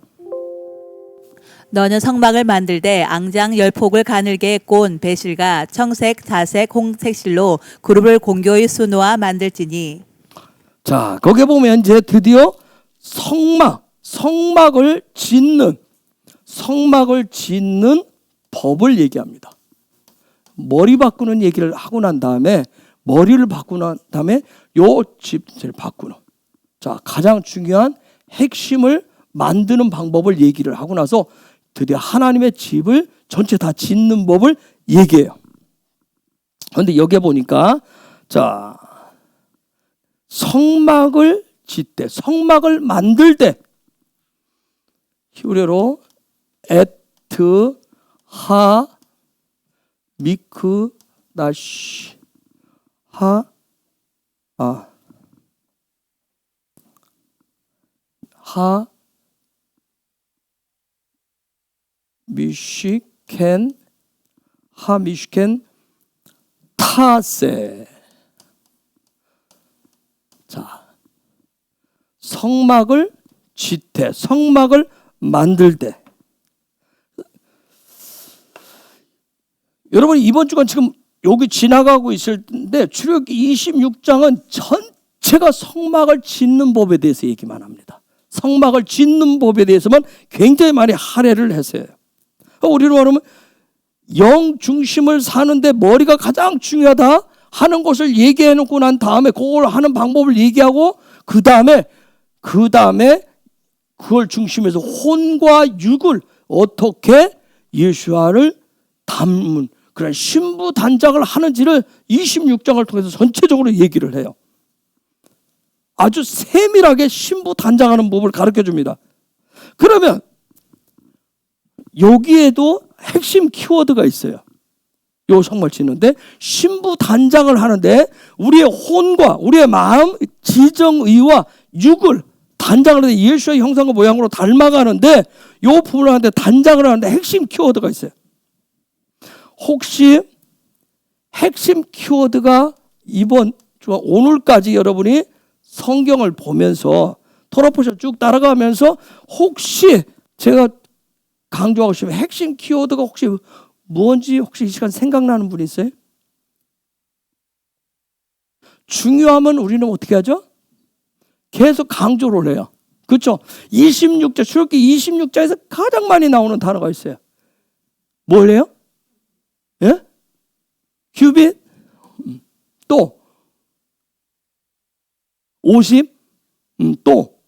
너는 성막을 만들되 앙장 10폭을 가늘게 꼰 배실과 청색, 자색, 홍색 실로 그룹을 공교히 수놓아 만들지니. 자, 거기에 보면 이제 드디어 성막을 짓는 법을 얘기합니다. 머리 바꾸는 얘기를 하고 난 다음에 머리를 바꾸고 난 다음에 요 집을 바꾸는. 자, 가장 중요한 핵심을 만드는 방법을 얘기를 하고 나서 드디어 하나님의 집을 전체 다 짓는 법을 얘기해요. 그런데 여기에 보니까 자, 성막을 만들 때 히브리어로 에트 하 미크 다시 하 미시켄 타세. 자, 성막을 만들 때 여러분 이번 주간 지금 여기 지나가고 있을 텐데 출애굽기 26장은 전체가 성막을 짓는 법에 대해서 얘기만 합니다. 성막을 짓는 법에 대해서만 굉장히 많이 할애를 했어요. 우리로 말하면 영 중심을 사는데 머리가 가장 중요하다 하는 것을 얘기해 놓고 난 다음에 그걸 하는 방법을 얘기하고 그 다음에 그걸 중심에서 혼과 육을 어떻게 예수와를 담은 그런 신부 단장을 하는지를 26장을 통해서 전체적으로 얘기를 해요. 아주 세밀하게 신부 단장하는 법을 가르쳐 줍니다. 그러면 여기에도 핵심 키워드가 있어요. 요 성막을 짓는데 신부 단장을 하는데 우리의 혼과 우리의 마음, 지정의와 육을 단장을 하는데 예수의 형상과 모양으로 닮아가는데 요 부분을 하는데 단장을 하는데 핵심 키워드가 있어요. 혹시 핵심 키워드가 이번 주와 오늘까지 여러분이 성경을 보면서 토라포션 쭉 따라가면서 혹시 제가 강조하고 싶은 핵심 키워드가 혹시 뭔지 혹시 이 시간 생각나는 분 있어요? 중요하면 우리는 어떻게 하죠? 계속 강조를 해요. 그렇죠? 26장, 출애굽기 26장에서 가장 많이 나오는 단어가 있어요. 뭐예요? 예? 규빗? 또 50? 또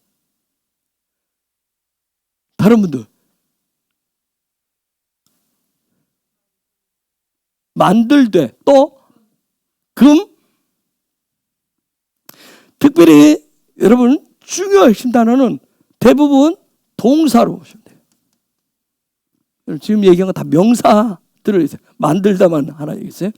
다른 분들 만들되, 또 금. 특별히 여러분 중요한 핵심 단어는 대부분 동사로 보시면 돼요. 지금 얘기한 건 다 명사 들어있어요. 만들다만 하나 얘기했어요.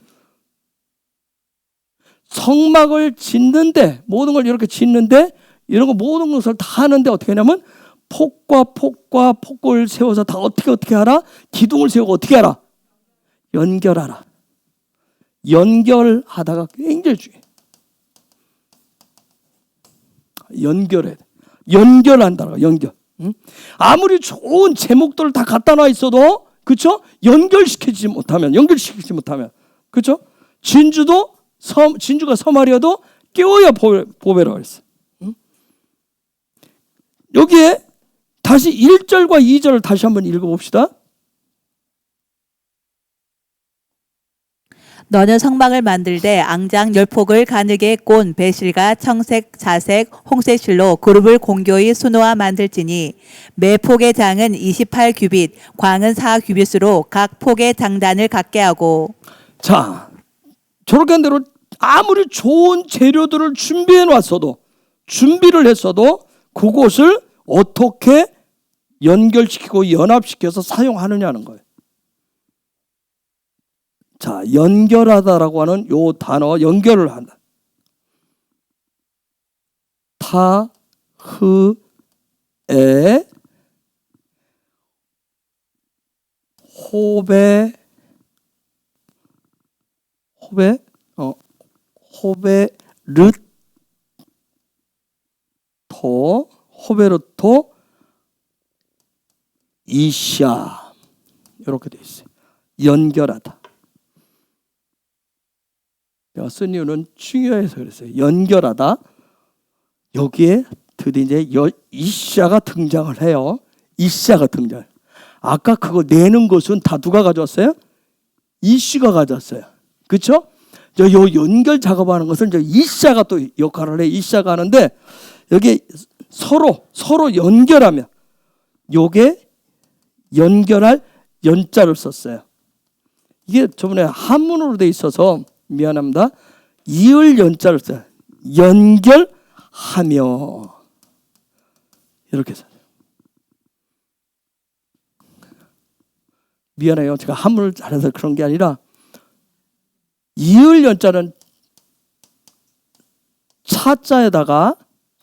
성막을 짓는데, 모든 걸 이렇게 짓는데, 이런 거 모든 것을 다 하는데 어떻게 하냐면 폭과 폭을 세워서 다 어떻게 하라? 기둥을 세우고 어떻게 하라? 연결하라. 연결하다가 굉장히 중요해요. 연결해. 연결한다는 거, 연결. 아무리 좋은 제목들을 다 갖다 놔 있어도, 그렇죠? 연결시키지 못하면, 그렇죠? 진주가 서말이어도 깨워야 보배라고 했어. 여기에 다시 1절과 2절을 다시 한번 읽어봅시다. 너는 성막을 만들되 앙장 10폭을 가늘게 꼰 배실과 청색, 자색, 홍색 실로 그룹을 공교히 수놓아 만들지니 매 폭의 장은 28규빗, 광은 4규빗으로 각 폭의 장단을 갖게 하고. 자, 저렇게 한 대로 아무리 좋은 재료들을 준비를 했어도 그곳을 어떻게 연결시키고 연합시켜서 사용하느냐는 거예요. 자, 연결하다라고 하는 요 단어, 연결을 한다. 타흐에 호베르토 이샤, 이렇게 돼 있어요. 연결하다. 내가 쓴 이유는 중요해서 그랬어요. 연결하다. 여기에 드디어 이제 이샤가 등장을 해요. 이샤가 등장. 아까 그거 내는 것은 다 누가 가져왔어요? 이씨가 가져왔어요. 그렇죠? 요 연결 작업하는 것은 이제 이샤가 또 역할을 해. 이샤가 하는데 여기 서로 연결하면 요게 연결할 연자를 썼어요. 이게 저번에 한문으로 돼 있어서 미안합니다. 이을 연자를 써요. 연결하며 이렇게 써요. 미안해요. 제가 한문을 잘해서 그런 게 아니라 이을 연자는 차자에다가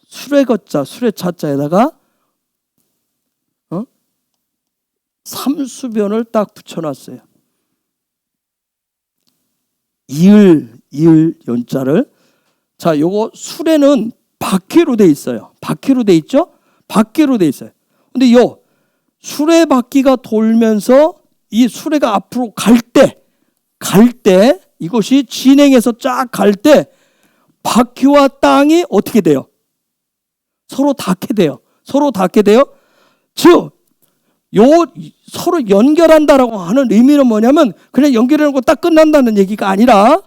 수레거자, 수레차자에다가 삼수변을 딱 붙여놨어요. 이을 연자를. 자, 요거 수레는 바퀴로 돼 있어요. 바퀴로 돼 있죠? 바퀴로 돼 있어요. 근데 요 수레 바퀴가 돌면서 이 수레가 앞으로 갈 때 이것이 진행해서 쫙 갈 때 바퀴와 땅이 어떻게 돼요? 서로 닿게 돼요. 즉, 요 서로 연결한다라고 하는 의미는 뭐냐면 그냥 연결해놓고 딱 끝난다는 얘기가 아니라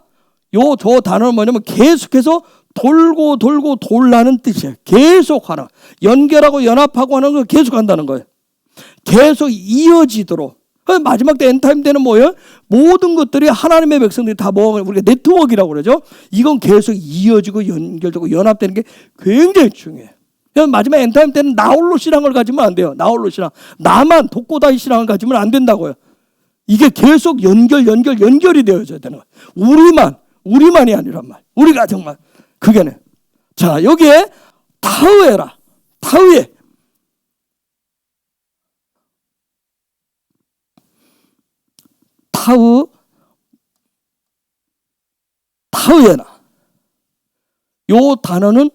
저 단어는 뭐냐면 계속해서 돌고 돌라는 뜻이에요. 계속 하나. 연결하고 연합하고 하는 걸 계속 한다는 거예요. 계속 이어지도록. 마지막 때 엔타임 때는 뭐예요? 모든 것들이 하나님의 백성들이 다 모아서 우리가 네트워크라고 그러죠. 이건 계속 이어지고 연결되고 연합되는 게 굉장히 중요해요. 마지막 엔타임 때는 나홀로 신앙을 가지면 안 돼요. 나홀로 신앙. 나만 독고다이 신앙을 가지면 안 된다고요. 이게 계속 연결이 되어져야 되는 거예요. 우리만이 아니란 말. 우리가 정말 그게네. 자, 여기에 타흐에라. 타흐에. 타흐에나. 요 단어는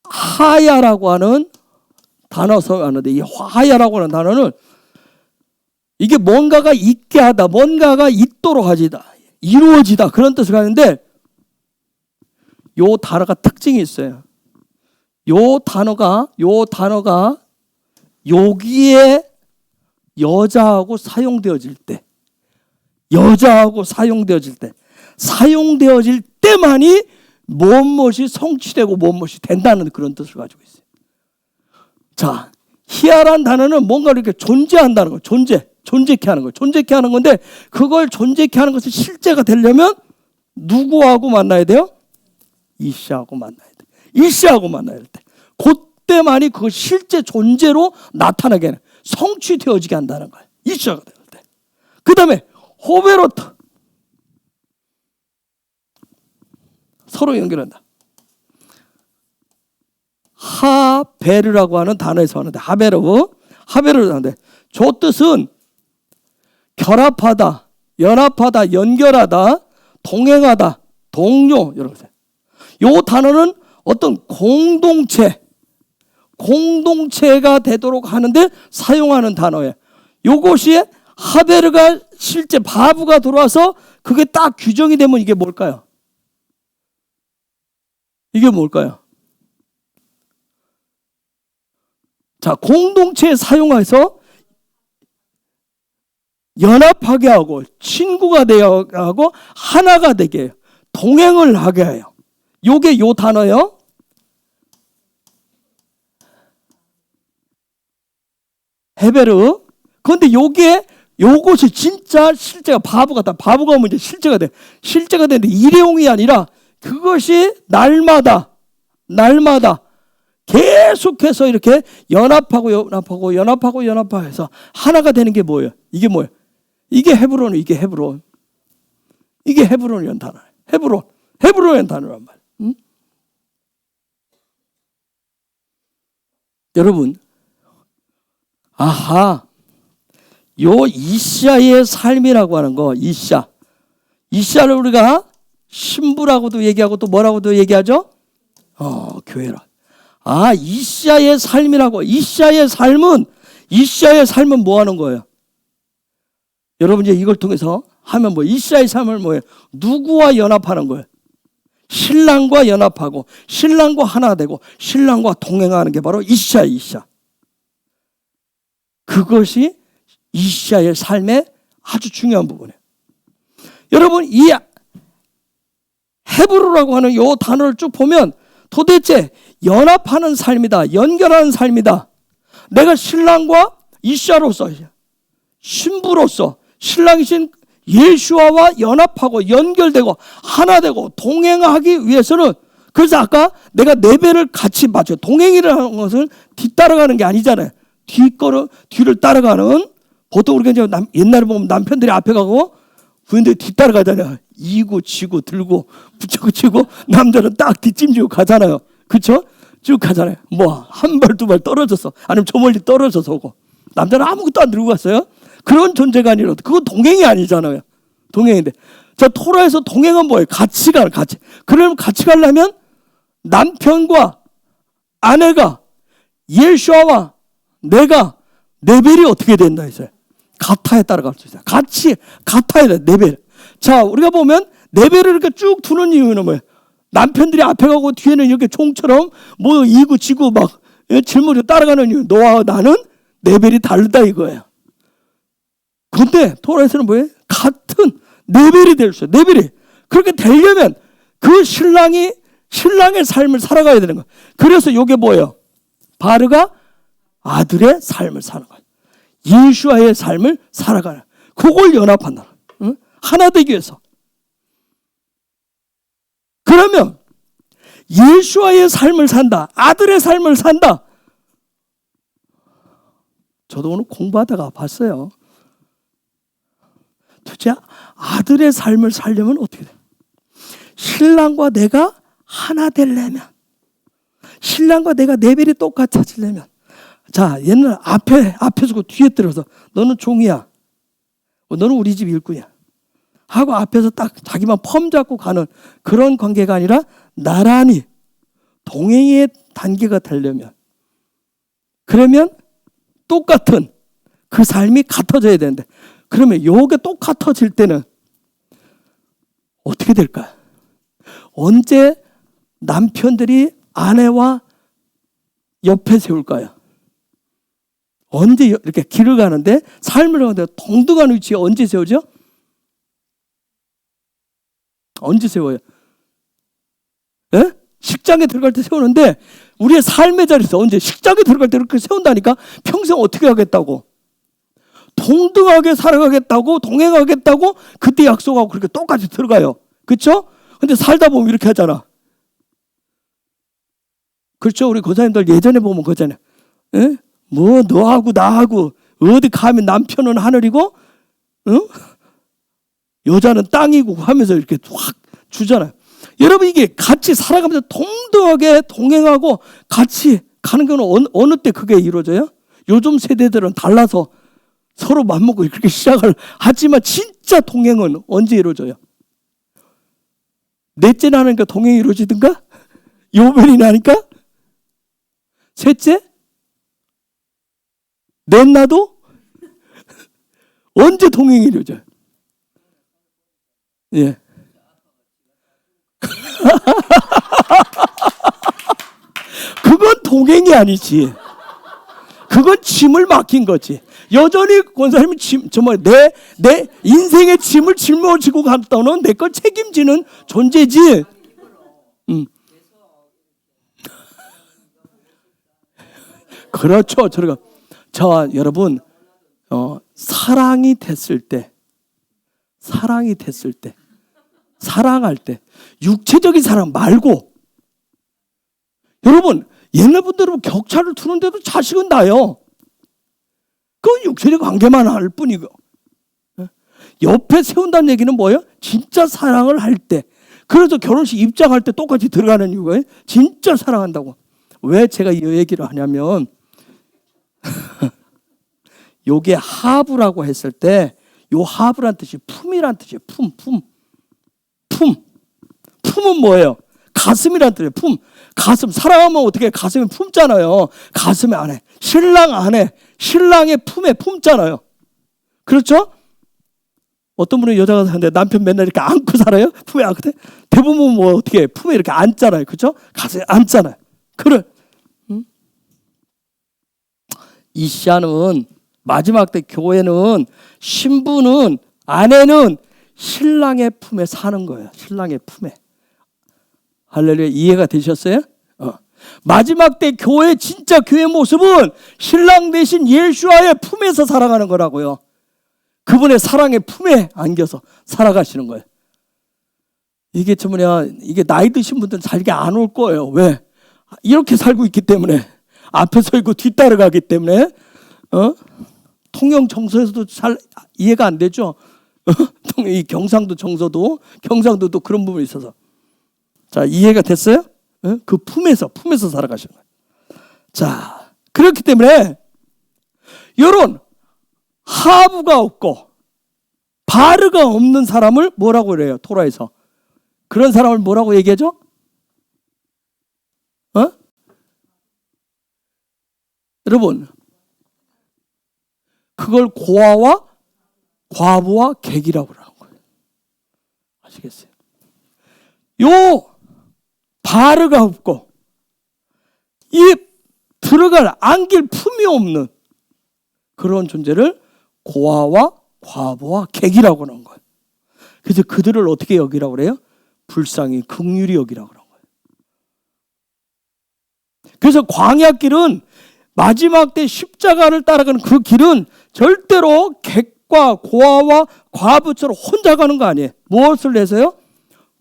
하야라고 하는 단어 써하는데 이 하야라고 하는 단어는 이게 뭔가가 있게 하다, 뭔가가 있도록 하지다, 이루어지다 그런 뜻을 하는데 요 단어가 특징이 있어요. 요 단어가 여기에 여자하고 사용되어질 때만이 무엇이 성취되고 무엇이 된다는 그런 뜻을 가지고 있어요. 자, 히야란 단어는 뭔가 이렇게 존재한다는 거예요. 존재. 존재케 하는 거예요. 존재케 하는 건데 그걸 존재케 하는 것이 실제가 되려면 누구하고 만나야 돼요? 이씨하고 만나야 돼. 이씨하고 만나야 돼. 그때만이 그걸 실제 존재로 나타나게 하는, 성취되어지게 한다는 거예요. 이씨하고 될 때. 그 다음에 호베로트, 서로 연결한다. 하베르라고 하는 단어에서 하는데, 하베르를 하는데, 저 뜻은 결합하다, 연합하다, 연결하다, 동행하다, 동료, 이런 것들. 요 단어는 어떤 공동체가 되도록 하는데 사용하는 단어예요. 요것이 하베르가 실제 바브가 들어와서 그게 딱 규정이 되면 이게 뭘까요? 이게 뭘까요? 자, 공동체에 사용해서 연합하게 하고 친구가 되어 하고 하나가 되게 해요. 동행을 하게 해요. 요게 요 단어요. 헤베르. 그런데 요것이 진짜 실제가 바보가 오면 이제 실제가 돼. 실제가 되는데 일회용이 아니라 그것이 날마다 계속해서 이렇게 연합하고 해서 하나가 되는 게 뭐예요? 이게 뭐예요? 이게 헤브론이에요. 이게 헤브론이라는 단어예요. 헤브론이라는 단어란 말이에요. 응? 여러분, 아하, 요 이샤의 삶이라고 하는 거, 이샤를 우리가 신부라고도 얘기하고 또 뭐라고도 얘기하죠? 교회라. 아, 이샤의 삶이라고. 이샤의 삶은 뭐 하는 거예요? 여러분 이제 이걸 통해서 하면 뭐 이샤의 삶을 뭐예요? 누구와 연합하는 거예요? 신랑과 연합하고 신랑과 하나 되고 신랑과 동행하는 게 바로 이샤. 그것이 이샤의 삶의 아주 중요한 부분이에요. 여러분 이 헤브루라고 하는 이 단어를 쭉 보면 도대체 연합하는 삶이다, 연결하는 삶이다. 내가 신랑과 이샤로서, 신부로서 신랑이신 예수와와 연합하고 연결되고 하나 되고 동행하기 위해서는, 그래서 아까 내가 네 배를 같이 맞춰. 동행이라는 것은 뒤따라가는 게 아니잖아요. 뒤를 따라가는, 보통 우리가 이제 옛날에 보면 남편들이 앞에 가고 부인들이 뒤따라가잖아요. 이고 지고 들고 붙이고 치고 남자는 딱 뒷짐지고 가잖아요. 그렇죠? 쭉 가잖아요. 뭐 한 발 두 발 떨어져서, 아니면 저 멀리 떨어져서 오고. 남자는 아무것도 안 들고 갔어요. 그런 존재가 아니라 그건 동행이 아니잖아요. 동행인데, 자, 토라에서 동행은 뭐예요? 같이. 그러면 같이 가려면 남편과 아내가, 예수와 내가 레벨이 어떻게 된다 했어요? 같아야 따라갈 수 있어요. 같이 같아야 돼. 레벨. 자, 우리가 보면 레벨을 이렇게 쭉 두는 이유는 뭐예요? 남편들이 앞에 가고 뒤에는 이렇게 총처럼 뭐 이고 지고 막 질문으로 따라가는 이유. 너와 나는 레벨이 다르다 이거예요. 근데 토라에서는 뭐예요? 같은 레벨이 될 수 있어요. 레벨이. 그렇게 되려면 그 신랑의 삶을 살아가야 되는 거예요. 그래서 이게 뭐예요? 바르가 아들의 삶을 사는 거예요. 예수와의 삶을 살아가는, 그걸 연합한다. 응? 하나 되기 위해서. 그러면 예수와의 삶을 산다, 아들의 삶을 산다. 저도 오늘 공부하다가 봤어요. 도대체 아들의 삶을 살려면 어떻게 돼? 신랑과 내가 하나 되려면, 신랑과 내가 레벨이 똑같아지려면, 자, 얘는 앞에 서고 뒤에 들어서 너는 종이야, 너는 우리 집 일꾼이야 하고 앞에서 딱 자기만 펌 잡고 가는 그런 관계가 아니라 나란히 동행의 단계가 되려면, 그러면 똑같은 그 삶이 같아져야 되는데, 그러면 요게 똑같아질 때는 어떻게 될까요? 언제 남편들이 아내와 옆에 세울까요? 언제 이렇게 길을 가는데, 삶을 가는데 동등한 위치에 언제 세우죠? 언제 세워요? 예? 식장에 들어갈 때 세우는데 우리의 삶의 자리에서 언제 식장에 들어갈 때 이렇게 세운다니까. 평생 어떻게 하겠다고? 동등하게 살아가겠다고, 동행하겠다고 그때 약속하고 그렇게 똑같이 들어가요. 그렇죠? 근데 살다 보면 이렇게 하잖아. 그렇죠? 우리 고사님들 예전에 보면 그러잖아요. 에? 뭐 너하고 나하고 어디 가면 남편은 하늘이고 여자는 땅이고 하면서 이렇게 확 주잖아요. 여러분, 이게 같이 살아가면서 동등하게 동행하고 같이 가는 건 어느 때 그게 이루어져요? 요즘 세대들은 달라서 서로 맘먹고 그렇게 시작을 하지만 진짜 동행은 언제 이루어져요? 넷째 나니까 동행이 이루어지든가? 요별이 나니까? 셋째? 넷 나도? 언제 동행이 이루어져요? 예. 그건 동행이 아니지. 그건 짐을 맡긴 거지. 여전히 권사님은 정말 내 인생의 짐을 짊어지고 갔다는 내 걸 책임지는 존재지. 그렇죠. 자, 여러분, 사랑이 됐을 때, 사랑할 때, 육체적인 사랑 말고, 여러분, 옛날 분들은 격차를 두는데도 자식은 나요. 그건 육체적 관계만 할 뿐이고. 옆에 세운다는 얘기는 뭐예요? 진짜 사랑을 할 때. 그래서 결혼식 입장할 때 똑같이 들어가는 이유가 진짜 사랑한다고. 왜 제가 이 얘기를 하냐면 요게 하부라고 했을 때 요 하부란 뜻이 품이란 뜻이에요. 품은 뭐예요? 가슴이란 뜻이에요. 가슴. 사랑하면 어떻게 가슴에 품잖아요. 가슴 안에, 신랑 안에, 신랑의 품에 품잖아요. 그렇죠? 어떤 분은 여자가 사는데 남편 맨날 이렇게 안고 살아요? 품에 안고. 대부분 뭐 어떻게 품에 이렇게 앉잖아요. 그렇죠? 가슴에 앉잖아요. 그래. 이 시아는 마지막 때 교회는 신부는, 아내는 신랑의 품에 사는 거예요. 신랑의 품에. 할렐루야. 이해가 되셨어요? 마지막 때 교회, 진짜 교회 모습은 신랑 대신 예수와의 품에서 살아가는 거라고요. 그분의 사랑의 품에 안겨서 살아가시는 거예요. 이게 이게 나이 드신 분들은 잘게 안 올 거예요. 왜? 이렇게 살고 있기 때문에. 앞에 서 있고 뒤따라가기 때문에. 통영 정서에서도 잘 이해가 안 되죠. 이 경상도 정서도, 경상도도 그런 부분이 있어서. 자, 이해가 됐어요? 그 품에서 살아가시는 거예요. 자, 그렇기 때문에 이런 하부가 없고 바르가 없는 사람을 뭐라고 그래요? 토라에서. 그런 사람을 뭐라고 얘기하죠? 여러분, 그걸 고아와 과부와 객이라고 그러는 거예요. 아시겠어요? 요 바르가 없고 이 들어갈 안길 품이 없는 그런 존재를 고아와 과부와 객이라고 하는 거예요. 그래서 그들을 어떻게 여기라고 그래요? 불쌍히 긍휼히 여기라고 그런 거예요. 그래서 광야길은, 마지막 때 십자가를 따라가는 그 길은 절대로 객과 고아와 과부처럼 혼자 가는 거 아니에요. 무엇을 해서요?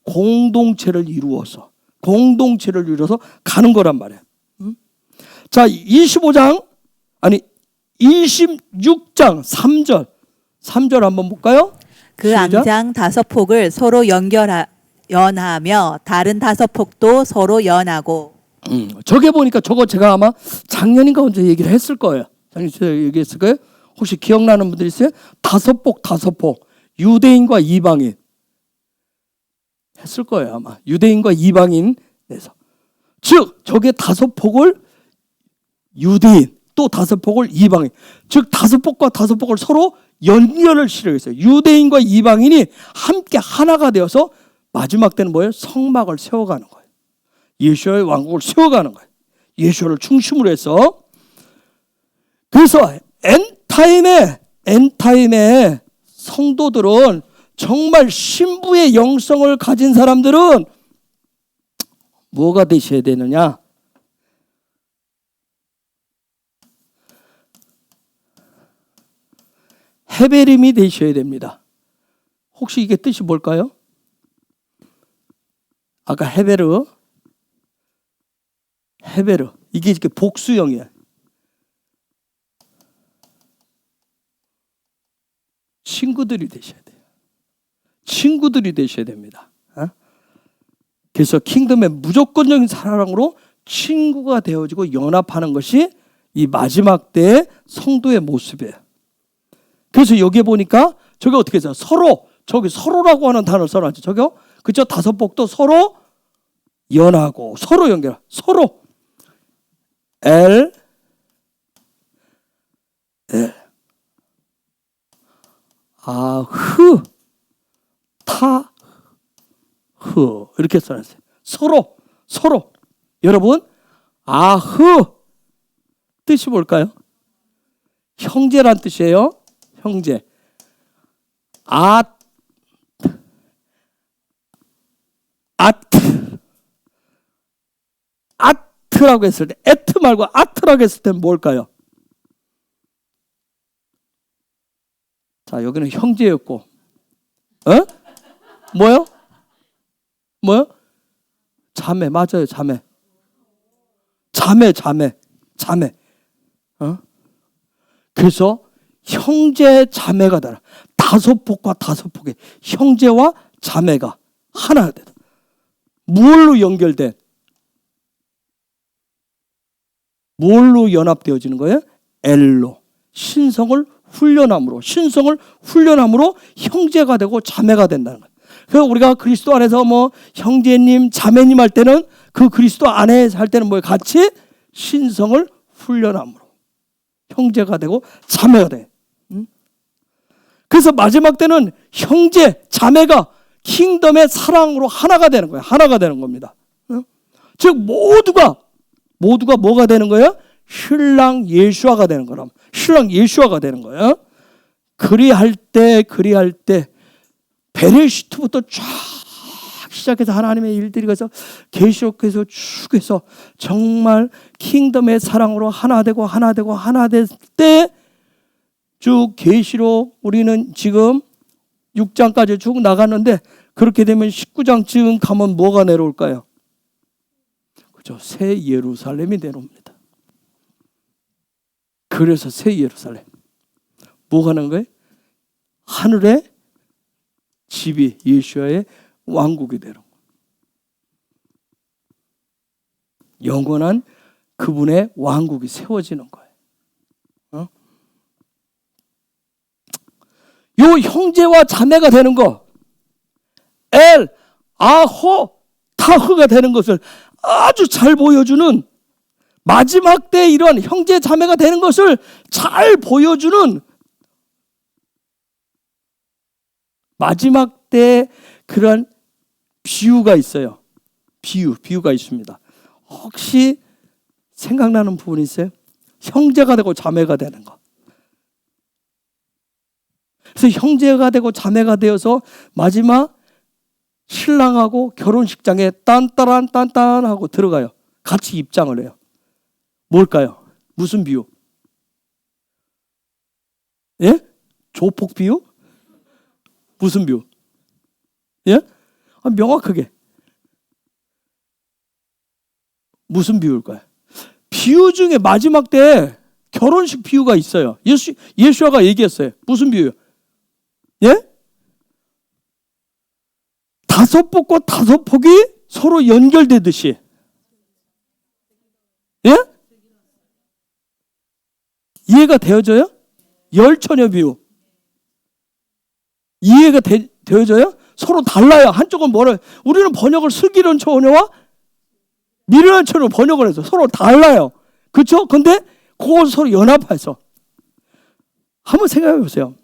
공동체를 이루어서 가는 거란 말이에요. 자, 26장 3절 한번 볼까요? 그 시작. 앙장 5폭을 서로 연하며 다른 5폭도 서로 연하고. 저게 보니까 저거 제가 아마 작년인가 언제 얘기를 했을 거예요. 작년에 얘기했을 거예요. 혹시 기억나는 분들 있어요? 5폭 유대인과 이방인 했을 거예요 아마. 유대인과 이방인에서. 즉 저게 5폭을 유대인, 또 5폭을 이방인, 즉 5폭과 5폭을 서로 연결을 시작했어요. 유대인과 이방인이 함께 하나가 되어서 마지막 때는 뭐예요? 성막을 세워가는 거예요. 예수의 왕국을 세워가는 거예요. 예수를 중심으로 해서. 그래서 엔타임의 성도들은, 정말 신부의 영성을 가진 사람들은 뭐가 되셔야 되느냐? 헤베림이 되셔야 됩니다. 혹시 이게 뜻이 뭘까요? 아까 헤베르 이게 이렇게 복수형이에요. 친구들이 되셔야 돼요. 친구들이 되셔야 됩니다. 그래서 킹덤의 무조건적인 사랑으로 친구가 되어지고 연합하는 것이 이 마지막 때의 성도의 모습이에요. 그래서 여기에 보니까 저게 어떻게 해서 서로, 저기 서로라고 하는 단어를 써놨죠. 저기요. 그죠? 다섯 복도 서로 연하고 서로 연결, 서로 L 아흐 타흐 이렇게 써놨어요. 서로 여러분 아흐 뜻이 뭘까요? 형제란 뜻이에요. 형제. 아트라고 했을 때, 에트 말고 아트라고 했을 때는 뭘까요? 자, 여기는 형제였고, 뭐요? 자매, 맞아요, 자매. 그래서 형제 자매가 되라. 다섯 복과 다섯 복의 형제와 자매가 하나가 되다. 뭘로 연결된? 뭘로 연합되어지는 거예요? L로. 신성을 훈련함으로 형제가 되고 자매가 된다는 거예요. 그래서 우리가 그리스도 안에서 뭐 형제님, 자매님 할 때는 그 그리스도 안에 살 때는 뭐예요? 같이 신성을 훈련함으로 형제가 되고 자매가 돼. 그래서 마지막 때는 형제, 자매가 킹덤의 사랑으로 하나가 되는 거예요. 하나가 되는 겁니다. 즉 모두가 뭐가 되는 거예요? 신랑 예수아가 되는 거라. 신랑 예수아가 되는 거예요. 그리할 때 베레시트부터 쫙 시작해서 하나님의 일들이 가서 계시록에서 쭉 해서 정말 킹덤의 사랑으로 하나 될 때 쭉 계시록 우리는 지금 6장까지 쭉 나갔는데 그렇게 되면 19장쯤 가면 뭐가 내려올까요? 그죠? 새 예루살렘이 내려옵니다. 그래서 새 예루살렘 뭐가 하는 거예요? 하늘의 집이 예수와의 왕국이 되는 거예요. 영원한 그분의 왕국이 세워지는 거예요. 요 형제와 자매가 되는 거, 엘, 아호, 타흐가 되는 것을 아주 잘 보여주는 마지막 때 이러한 형제 자매가 되는 것을 잘 보여주는 마지막 때 그런 비유가 있어요. 비유가 있습니다. 혹시 생각나는 부분이 있어요? 형제가 되고 자매가 되는 거. 그래서 형제가 되고 자매가 되어서 마지막 신랑하고 결혼식장에 딴따란 하고 들어가요. 같이 입장을 해요. 뭘까요? 무슨 비유? 예? 조폭 비유? 무슨 비유? 예? 명확하게. 무슨 비유일까요? 비유 중에 마지막 때 결혼식 비유가 있어요. 예수아가 얘기했어요. 무슨 비유요? 예? 다섯 복과 다섯 복이 서로 연결되듯이. 예? 이해가 되어져요? 열처녀 비유. 이해가 되어져요? 서로 달라요. 한쪽은 뭐를, 우리는 번역을 슬기로운 처녀와 미련한 처녀로 번역을 해서 서로 달라요. 그렇죠? 근데 그걸 서로 연합해서 한번 생각해 보세요.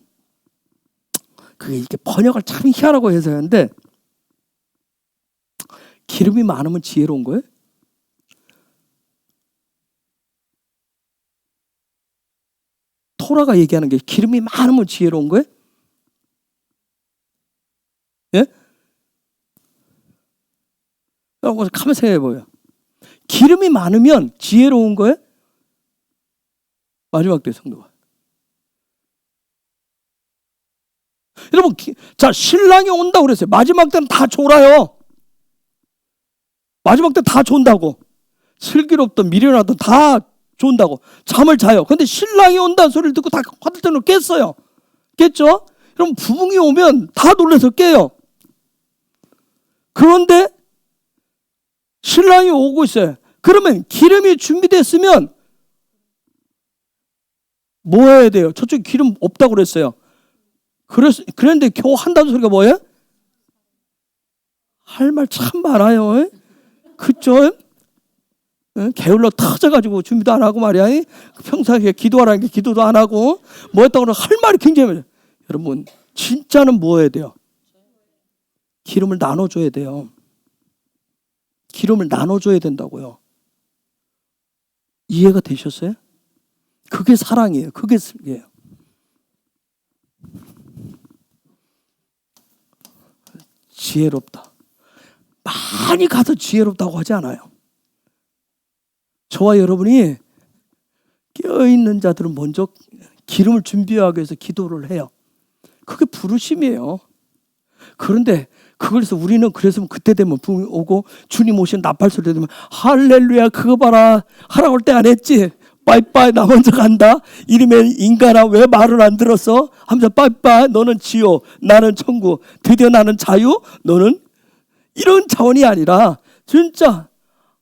그게 이렇게 번역을 참 희한하고 해서 하는데 기름이 많으면 지혜로운 거예요? 토라가 얘기하는 게 기름이 많으면 지혜로운 거예요? 예? 가만 생각해 보여요. 기름이 많으면 지혜로운 거예요? 마지막 때 성도가. 여러분, 자, 신랑이 온다고 그랬어요. 마지막 때는 다 졸아요. 마지막 때 다 존다고. 슬기롭든 미련하든 다 존다고. 잠을 자요. 근데 신랑이 온다는 소리를 듣고 다 화들짝 깼어요. 깼죠? 그럼 부흥이 오면 다 놀라서 깨요. 그런데 신랑이 오고 있어요. 그러면 기름이 준비됐으면 뭐 해야 돼요? 저쪽에 기름 없다고 그랬어요. 그랬는데 겨우 한다는 소리가 뭐예요? 할 말 참 많아요. 그쵸? 게을러 터져가지고 준비도 안 하고 말이야. 평소에 기도하라는 게 기도도 안 하고 뭐 했다고 그러면 할 말이 굉장히 많아요. 여러분, 진짜는 뭐 해야 돼요? 기름을 나눠줘야 돼요. 기름을 나눠줘야 된다고요. 이해가 되셨어요? 그게 사랑이에요. 그게 슬기예요. 지혜롭다. 많이 가서 지혜롭다고 하지 않아요. 저와 여러분이 깨어있는 자들은 먼저 기름을 준비하기 위해서 기도를 해요. 그게 부르심이에요. 그런데 그래서 우리는 그래서 그때 되면 붕이 오고 주님 오신 나팔소리 되면 할렐루야 그거 봐라 하라고 할 때 안 했지. 빠이빠이 나 먼저 간다. 이름의 인간아 왜 말을 안 들었어? 하면서 빠이빠이 너는 지옥 나는 천국 드디어 나는 자유 너는 이런 차원이 아니라 진짜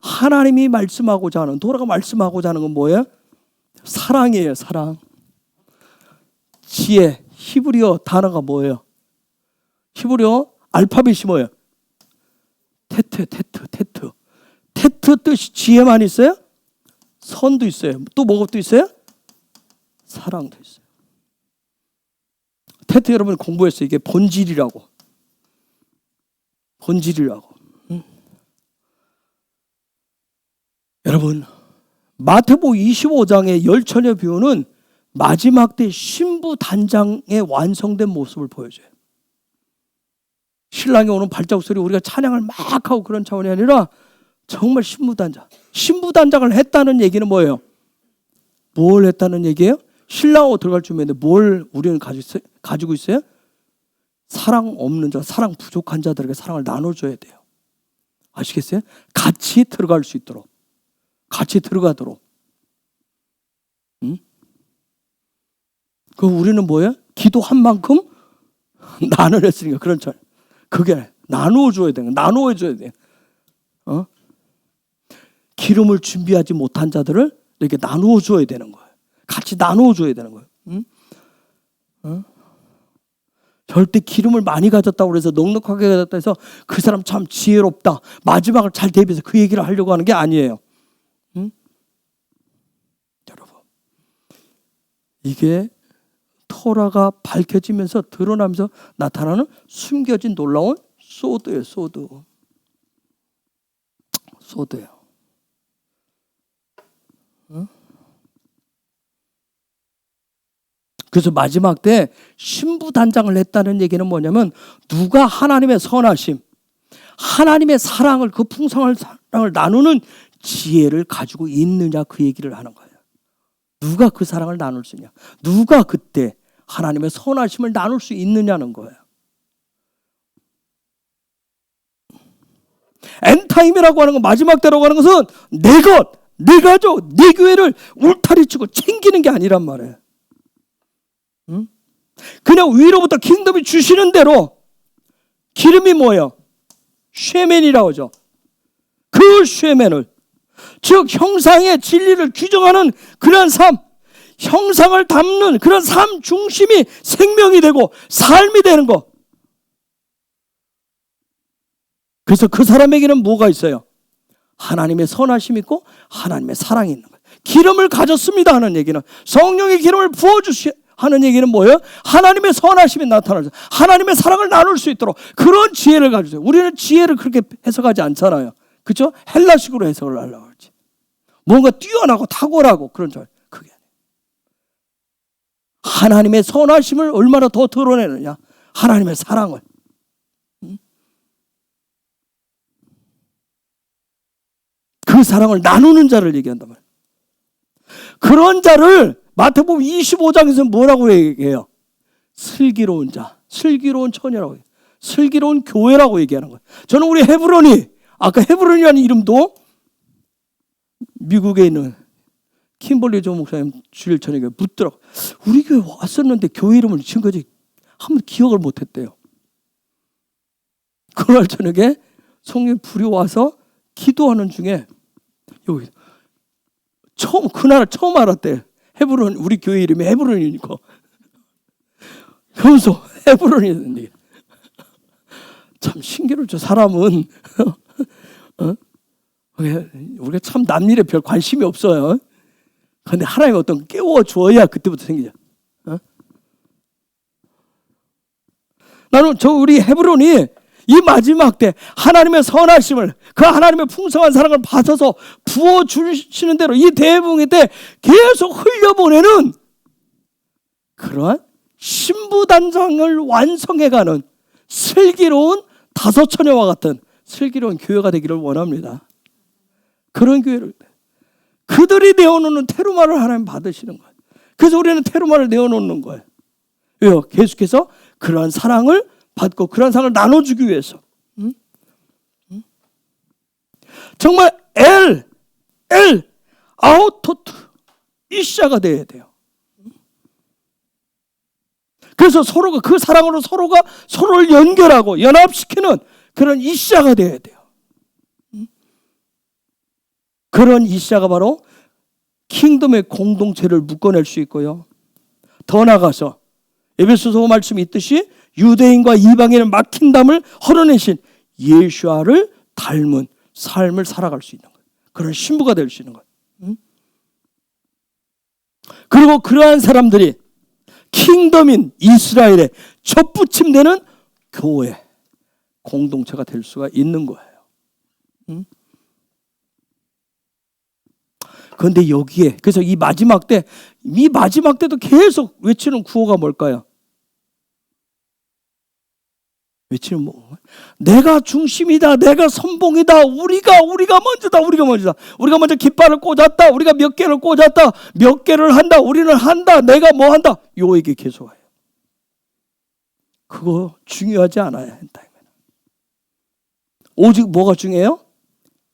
하나님이 말씀하고자 하는 도라가 말씀하고자 하는 건 뭐예요? 사랑이에요. 사랑. 지혜 히브리어 단어가 뭐예요? 히브리어 알파벳이 뭐예요? 테트 뜻이 지혜만 있어요? 선도 있어요. 또 뭐가 또 있어요? 사랑도 있어요. 테트 여러분 공부했어요. 이게 본질이라고. 여러분 마태복음 25장의 열처녀 비유는 마지막 때 신부 단장의 완성된 모습을 보여줘요. 신랑이 오는 발자국 소리 우리가 찬양을 막 하고 그런 차원이 아니라 정말 신부 단장을 했다는 얘기는 뭐예요? 뭘 했다는 얘기예요? 신랑하고 들어갈 준비인데 뭘 우리는 가지고 있어요? 사랑 없는 자, 사랑 부족한 자들에게 사랑을 나눠줘야 돼요. 아시겠어요? 같이 들어갈 수 있도록. 같이 들어가도록. 그 우리는 뭐예요? 기도한 만큼 나눠냈으니까 그런 절. 그게 나누어줘야 돼요. 나누어줘야 돼요. 기름을 준비하지 못한 자들을 이렇게 나누어줘야 되는 거예요. 같이 나누어줘야 되는 거예요. 절대 기름을 많이 가졌다고 해서 넉넉하게 가졌다 해서 그 사람 참 지혜롭다. 마지막을 잘 대비해서 그 얘기를 하려고 하는 게 아니에요. 여러분, 이게 토라가 밝혀지면서 드러나면서 나타나는 숨겨진 놀라운 소드예요. 소드예요. 그래서 마지막 때 신부 단장을 했다는 얘기는 뭐냐면 누가 하나님의 선하심, 하나님의 사랑을 그 풍성한 사랑을 나누는 지혜를 가지고 있느냐 그 얘기를 하는 거예요. 누가 그 사랑을 나눌 수 있냐? 누가 그때 하나님의 선하심을 나눌 수 있느냐는 거예요. 엔타임이라고 하는 건 마지막 때라고 하는 것은 내 것, 내 가족, 내 교회를 울타리치고 챙기는 게 아니란 말이에요. 그냥 위로부터 킹덤이 주시는 대로 기름이 뭐예요? 쉐멘이라고 하죠. 그 쉐멘을 즉 형상의 진리를 규정하는 그런 삶, 형상을 담는 그런 삶 중심이 생명이 되고 삶이 되는 거. 그래서 그 사람에게는 뭐가 있어요? 하나님의 선하심이 있고 하나님의 사랑이 있는 거예요. 기름을 가졌습니다 하는 얘기는 성령의 기름을 부어주시 하는 얘기는 뭐예요? 하나님의 선하심이 나타나죠. 하나님의 사랑을 나눌 수 있도록 그런 지혜를 가지세요. 우리는 지혜를 그렇게 해석하지 않잖아요. 그렇죠? 헬라식으로 해석을 하려고 하지. 뭔가 뛰어나고 탁월하고 그런 줄. 그게 하나님의 선하심을 얼마나 더 드러내느냐. 하나님의 사랑을. 그 사랑을 나누는 자를 얘기한단 말이에요. 그런 자를 마태복음 25장에서 뭐라고 얘기해요? 슬기로운 자, 슬기로운 처녀라고 해요. 슬기로운 교회라고 얘기하는 거예요. 저는 우리 헤브론이, 아까 헤브론이라는 이름도 미국에 있는 킴벌리 조 목사님 주일 저녁에 묻더라고. 우리 교회 왔었는데 교회 이름을 지금까지 한번 기억을 못했대요. 그날 저녁에 성령 불이 와서 기도하는 중에 여기 그날 처음 알았대. 헤브론, 우리 교회 이름이 헤브론이니까. 그러면서 헤브론이었는데 참 신기하죠. 사람은 우리가 참 남일에 별 관심이 없어요. 그런데 하나님 어떤 깨워줘야 그때부터 생기죠. 나는 우리 헤브론이 이 마지막 때 하나님의 선하심을, 그 하나님의 풍성한 사랑을 받아서 부어주시는 대로 이 대부흥의 때 계속 흘려보내는 그러한 신부단장을 완성해가는 슬기로운 다섯 처녀와 같은 슬기로운 교회가 되기를 원합니다. 그런 교회를, 그들이 내어놓는 테루마를 하나님 받으시는 거예요. 그래서 우리는 테루마를 내어놓는 거예요. 왜요? 계속해서 그러한 사랑을 받고 그런 사랑을 나눠주기 위해서. 정말 아우토트 이샤가 돼야 돼요. 그래서 서로가 그 사랑으로 서로가 서로를 연결하고 연합시키는 그런 이샤가 돼야 돼요. 그런 이샤가 바로 킹덤의 공동체를 묶어낼 수 있고요. 더 나아가서 에베소서 말씀이 있듯이 유대인과 이방인의 막힌 담을 헐어내신 예수아를 닮은 삶을 살아갈 수 있는 거예요. 그런 신부가 될 수 있는 거예요. 그리고 그러한 사람들이 킹덤인 이스라엘의 접붙임되는 교회 공동체가 될 수가 있는 거예요. 그런데 여기에, 그래서 이 마지막 때도 계속 외치는 구호가 뭘까요? 외치는 내가 중심이다, 내가 선봉이다, 우리가 먼저다, 우리가 먼저 깃발을 꽂았다, 우리가 몇 개를 꽂았다, 몇 개를 한다, 우리는 한다, 내가 뭐 한다, 요 얘기 계속 해요. 그거 중요하지 않아요. 오직 뭐가 중요해요?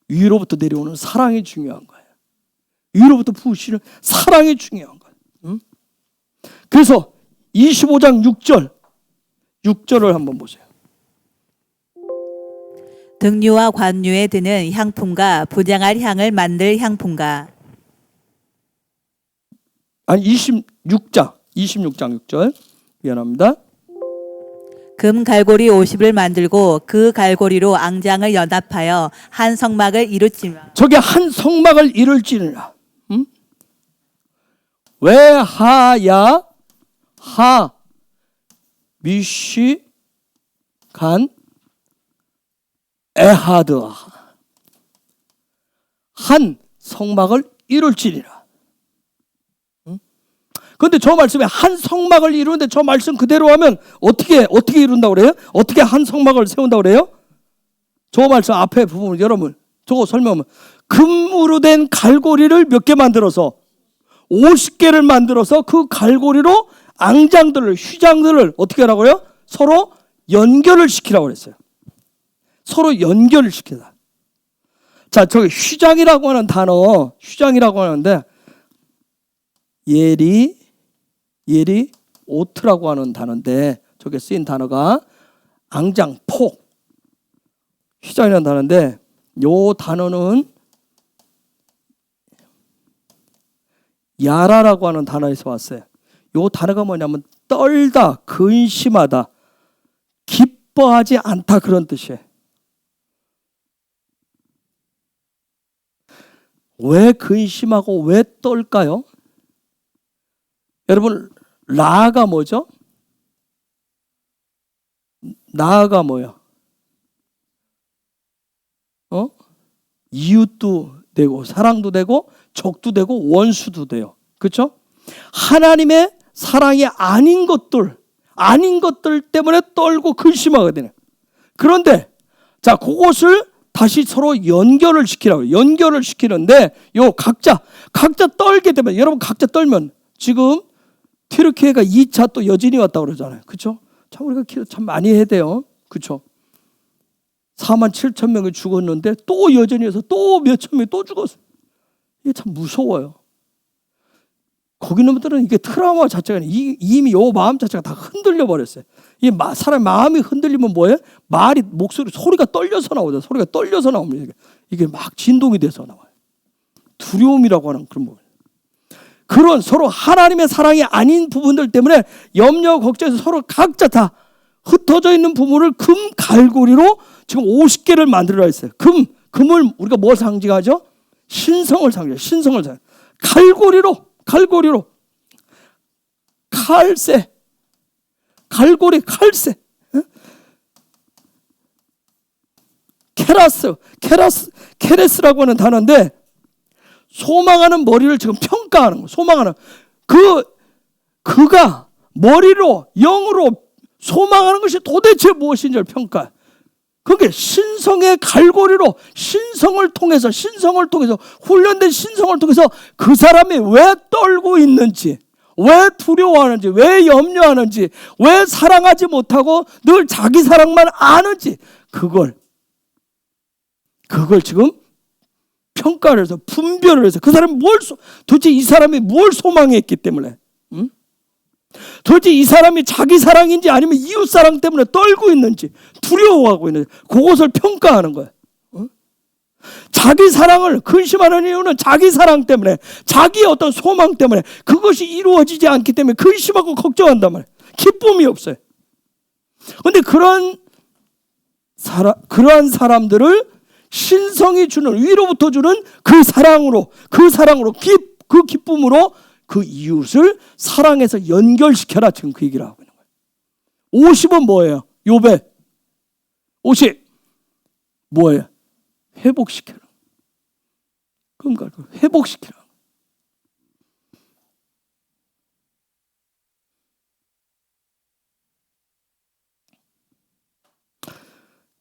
위로부터 내려오는 사랑이 중요한 거예요. 위로부터 부으시는 사랑이 중요한 거예요. 그래서 25장 6절을 한번 보세요. 등류와 관유에 드는 향품과 부장할 향을 만들 향품과. 아니 26장 6절 미안합니다. 금 갈고리 50을 만들고 그 갈고리로 앙장을 연합하여 한 성막을 이룰지니라. 저게 한 성막을 이룰지니라. 왜 하야 하 미시 간 에하드 한 성막을 이룰지니라. 그런데 저 말씀에 한 성막을 이루는데 저 말씀 그대로 하면 어떻게 이룬다고 그래요? 어떻게 한 성막을 세운다고 그래요? 저 말씀 앞에 부분 여러분 저거 설명하면 금으로 된 갈고리를 몇 개 만들어서 50개를 만들어서 그 갈고리로 앙장들을 휘장들을 어떻게 하라고요? 서로 연결을 시키라고 그랬어요. 서로 연결을 시키다. 자, 저기 휘장이라고 하는 단어, 휘장이라고 하는데 예리 오트라고 하는 단어인데 저게 쓰인 단어가 앙장, 폭, 휘장이라는 단어인데 요 단어는 야라라고 하는 단어에서 왔어요. 요 단어가 뭐냐면 떨다, 근심하다, 기뻐하지 않다 그런 뜻이에요. 왜 근심하고 왜 떨까요? 여러분 라가 뭐죠? 나가 뭐야? 이웃도 되고 사랑도 되고 적도 되고 원수도 돼요. 그렇죠? 하나님의 사랑이 아닌 것들 때문에 떨고 근심하게 되네. 그런데 자, 그것을 다시 서로 연결을 시키라고. 연결을 시키는데 요 각자 떨게 되면 여러분 각자 떨면 지금 튀르키예가 2차 또 여진이 왔다고 그러잖아요. 그렇죠? 참 우리가 기도 참 많이 해야 돼요. 그렇죠? 4만 7천 명이 죽었는데 또 여진이 와서 또 몇천 명이 또 죽었어요. 이게 참 무서워요. 거기 놈들은 이게 트라우마 자체가 이미 요 마음 자체가 다 흔들려 버렸어요. 이 사람 마음이 흔들리면 뭐예요? 말이 목소리 소리가 떨려서 나오죠. 소리가 떨려서 나옵니다. 이게 막 진동이 돼서 나와요. 두려움이라고 하는 그런 부분. 그런 서로 하나님의 사랑이 아닌 부분들 때문에 염려 걱정해서 서로 각자 다 흩어져 있는 부분을 금 갈고리로 지금 50개를 만들어야 했어요. 금을 우리가 뭘 상징하죠? 신성을 상징해요. 신성을 상징해요. 갈고리로 칼세, 갈고리 칼세, 케레스라고 하는 단어인데 소망하는 머리를 지금 평가하는 거예요. 소망하는 그가 머리로 영으로 소망하는 것이 도대체 무엇인지를 평가해. 그게 신성의 갈고리로 신성을 통해서 훈련된 신성을 통해서 그 사람이 왜 떨고 있는지, 왜 두려워하는지, 왜 염려하는지, 왜 사랑하지 못하고 늘 자기 사랑만 아는지 그걸 지금 평가를 해서 분별을 해서 그 사람이 도대체 이 사람이 뭘 소망했기 때문에, 도대체 이 사람이 자기 사랑인지 아니면 이웃 사랑 때문에 떨고 있는지 두려워하고 있는지 그것을 평가하는 거예요. 자기 사랑을 근심하는 이유는 자기 사랑 때문에, 자기의 어떤 소망 때문에 그것이 이루어지지 않기 때문에 근심하고 걱정한단 말이에요. 기쁨이 없어요. 그런데 그러한 사람들을 신성이 주는, 위로부터 주는 그 사랑으로 그 기쁨으로 그 이웃을 사랑해서 연결시켜라. 지금 그 얘기를 하고 있는 거예요. 50은 뭐예요? 욥에 50 뭐예요? 회복시켜라. 그러니까 회복시켜라.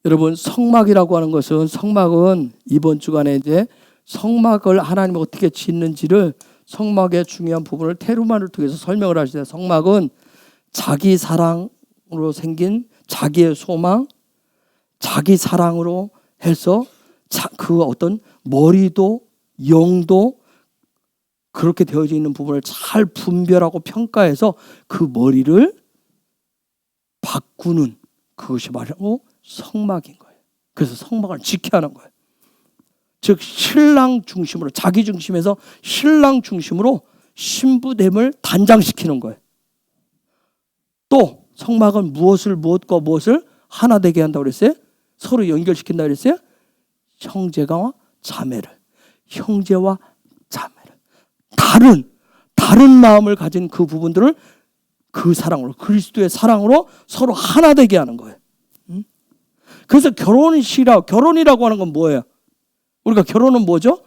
여러분, 성막이라고 하는 것은, 성막은 이번 주간에 이제 성막을 하나님이 어떻게 짓는지를, 성막의 중요한 부분을 테루만을 통해서 설명을 하시는데, 성막은 자기 사랑으로 생긴 자기의 소망, 자기 사랑으로 해서 그 어떤 머리도 영도 그렇게 되어져 있는 부분을 잘 분별하고 평가해서 그 머리를 바꾸는, 그것이 바로 성막인 거예요. 그래서 성막을 지켜야 하는 거예요. 즉 신랑 중심으로, 자기 중심에서 신랑 중심으로 신부됨을 단장시키는 거예요. 또 성막은 무엇과 무엇을 하나 되게 한다고 그랬어요? 서로 연결시킨다고 그랬어요? 형제와 자매를, 형제와 자매를, 다른 마음을 가진 그 부분들을 그 사랑으로, 그리스도의 사랑으로 서로 하나 되게 하는 거예요. 그래서 결혼이라고 하는 건 뭐예요? 우리가 결혼은 뭐죠?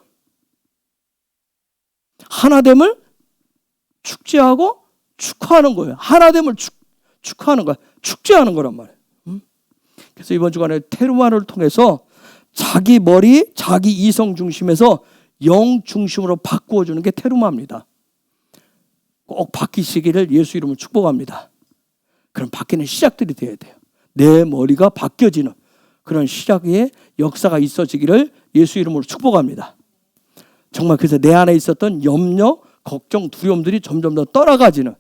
하나됨을 축제하고 축하하는 거예요. 하나됨을 축하하는 거야. 축제하는 거란 말이에요. 그래서 이번 주간에 테루마를 통해서 자기 머리, 자기 이성 중심에서 영 중심으로 바꾸어주는 게 테루마입니다. 꼭 바뀌시기를 예수 이름으로 축복합니다. 그럼 바뀌는 시작들이 돼야 돼요. 내 머리가 바뀌어지는 그런 시작의 역사가 있어지기를 예수 이름으로 축복합니다. 정말 그래서 내 안에 있었던 염려, 걱정, 두려움들이 점점 더 떠나가지는,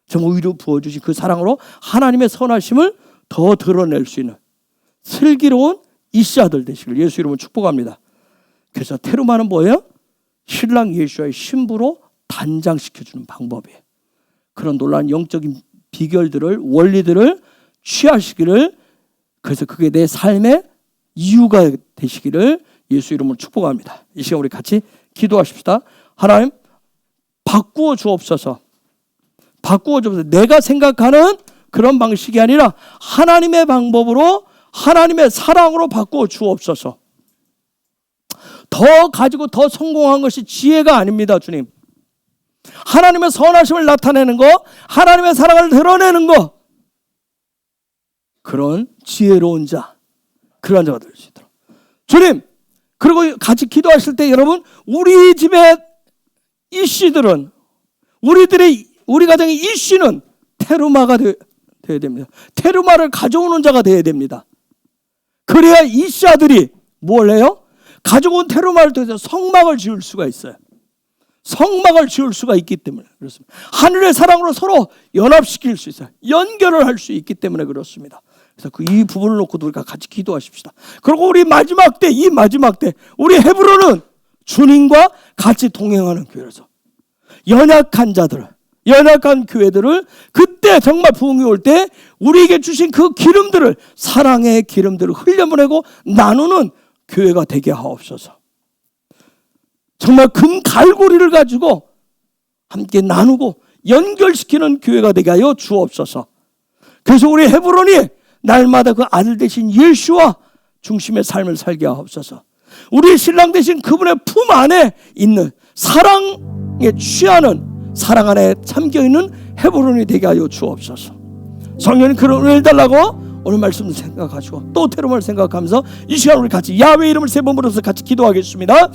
정말 의로 부어주신 그 사랑으로 하나님의 선하심을 더 드러낼 수 있는 슬기로운 이씨아들 되시길 예수 이름으로 축복합니다. 그래서 테루마는 뭐예요? 신랑 예수와의 신부로 단장시켜주는 방법이에요. 그런 놀라운 영적인 비결들을, 원리들을 취하시기를, 그래서 그게 내 삶의 이유가 되시기를 예수 이름으로 축복합니다. 이 시간 우리 같이 기도하십시다. 하나님, 바꾸어 주옵소서. 내가 생각하는 그런 방식이 아니라 하나님의 방법으로, 하나님의 사랑으로 바꾸어 주옵소서. 더 가지고 더 성공한 것이 지혜가 아닙니다, 주님. 하나님의 선하심을 나타내는 거, 하나님의 사랑을 드러내는 거, 그런 지혜로운 자, 그러한 자가 될 수 있도록. 주님, 그리고 같이 기도하실 때 여러분, 우리 집의 이씨들은, 우리 가정의 이씨는 테르마가 되어야 됩니다. 테르마를 가져오는 자가 되어야 됩니다. 그래야 이씨 아들이 뭘 해요? 가져온 테르마를 통해서 성막을 지을 수가 있어요. 성막을 지을 수가 있기 때문에 그렇습니다. 하늘의 사랑으로 서로 연합시킬 수 있어요. 연결을 할 수 있기 때문에 그렇습니다. 그래서 이 부분을 놓고도 우리가 같이 기도하십시다. 그리고 우리 마지막 때, 이 마지막 때 우리 헤브론은 주님과 같이 동행하는 교회라서 연약한 자들, 연약한 교회들을 그때 정말 부흥이 올 때 우리에게 주신 그 기름들을, 사랑의 기름들을 흘려보내고 나누는 교회가 되게 하옵소서. 정말 금 갈고리를 가지고 함께 나누고 연결시키는 교회가 되게 하여 주옵소서. 그래서 우리 헤브론이 날마다 그 아들 되신 예수와 중심의 삶을 살게 하옵소서. 우리 신랑 되신 그분의 품 안에 있는 사랑에 취하는, 사랑 안에 잠겨있는 헤브론이 되게 하여 주옵소서. 성령님 그런 은혜를 달라고 오늘 말씀을 생각하시고 또 테르마를 생각하면서 이 시간 우리 같이 야훼 이름을 세 번 부르면서 같이 기도하겠습니다.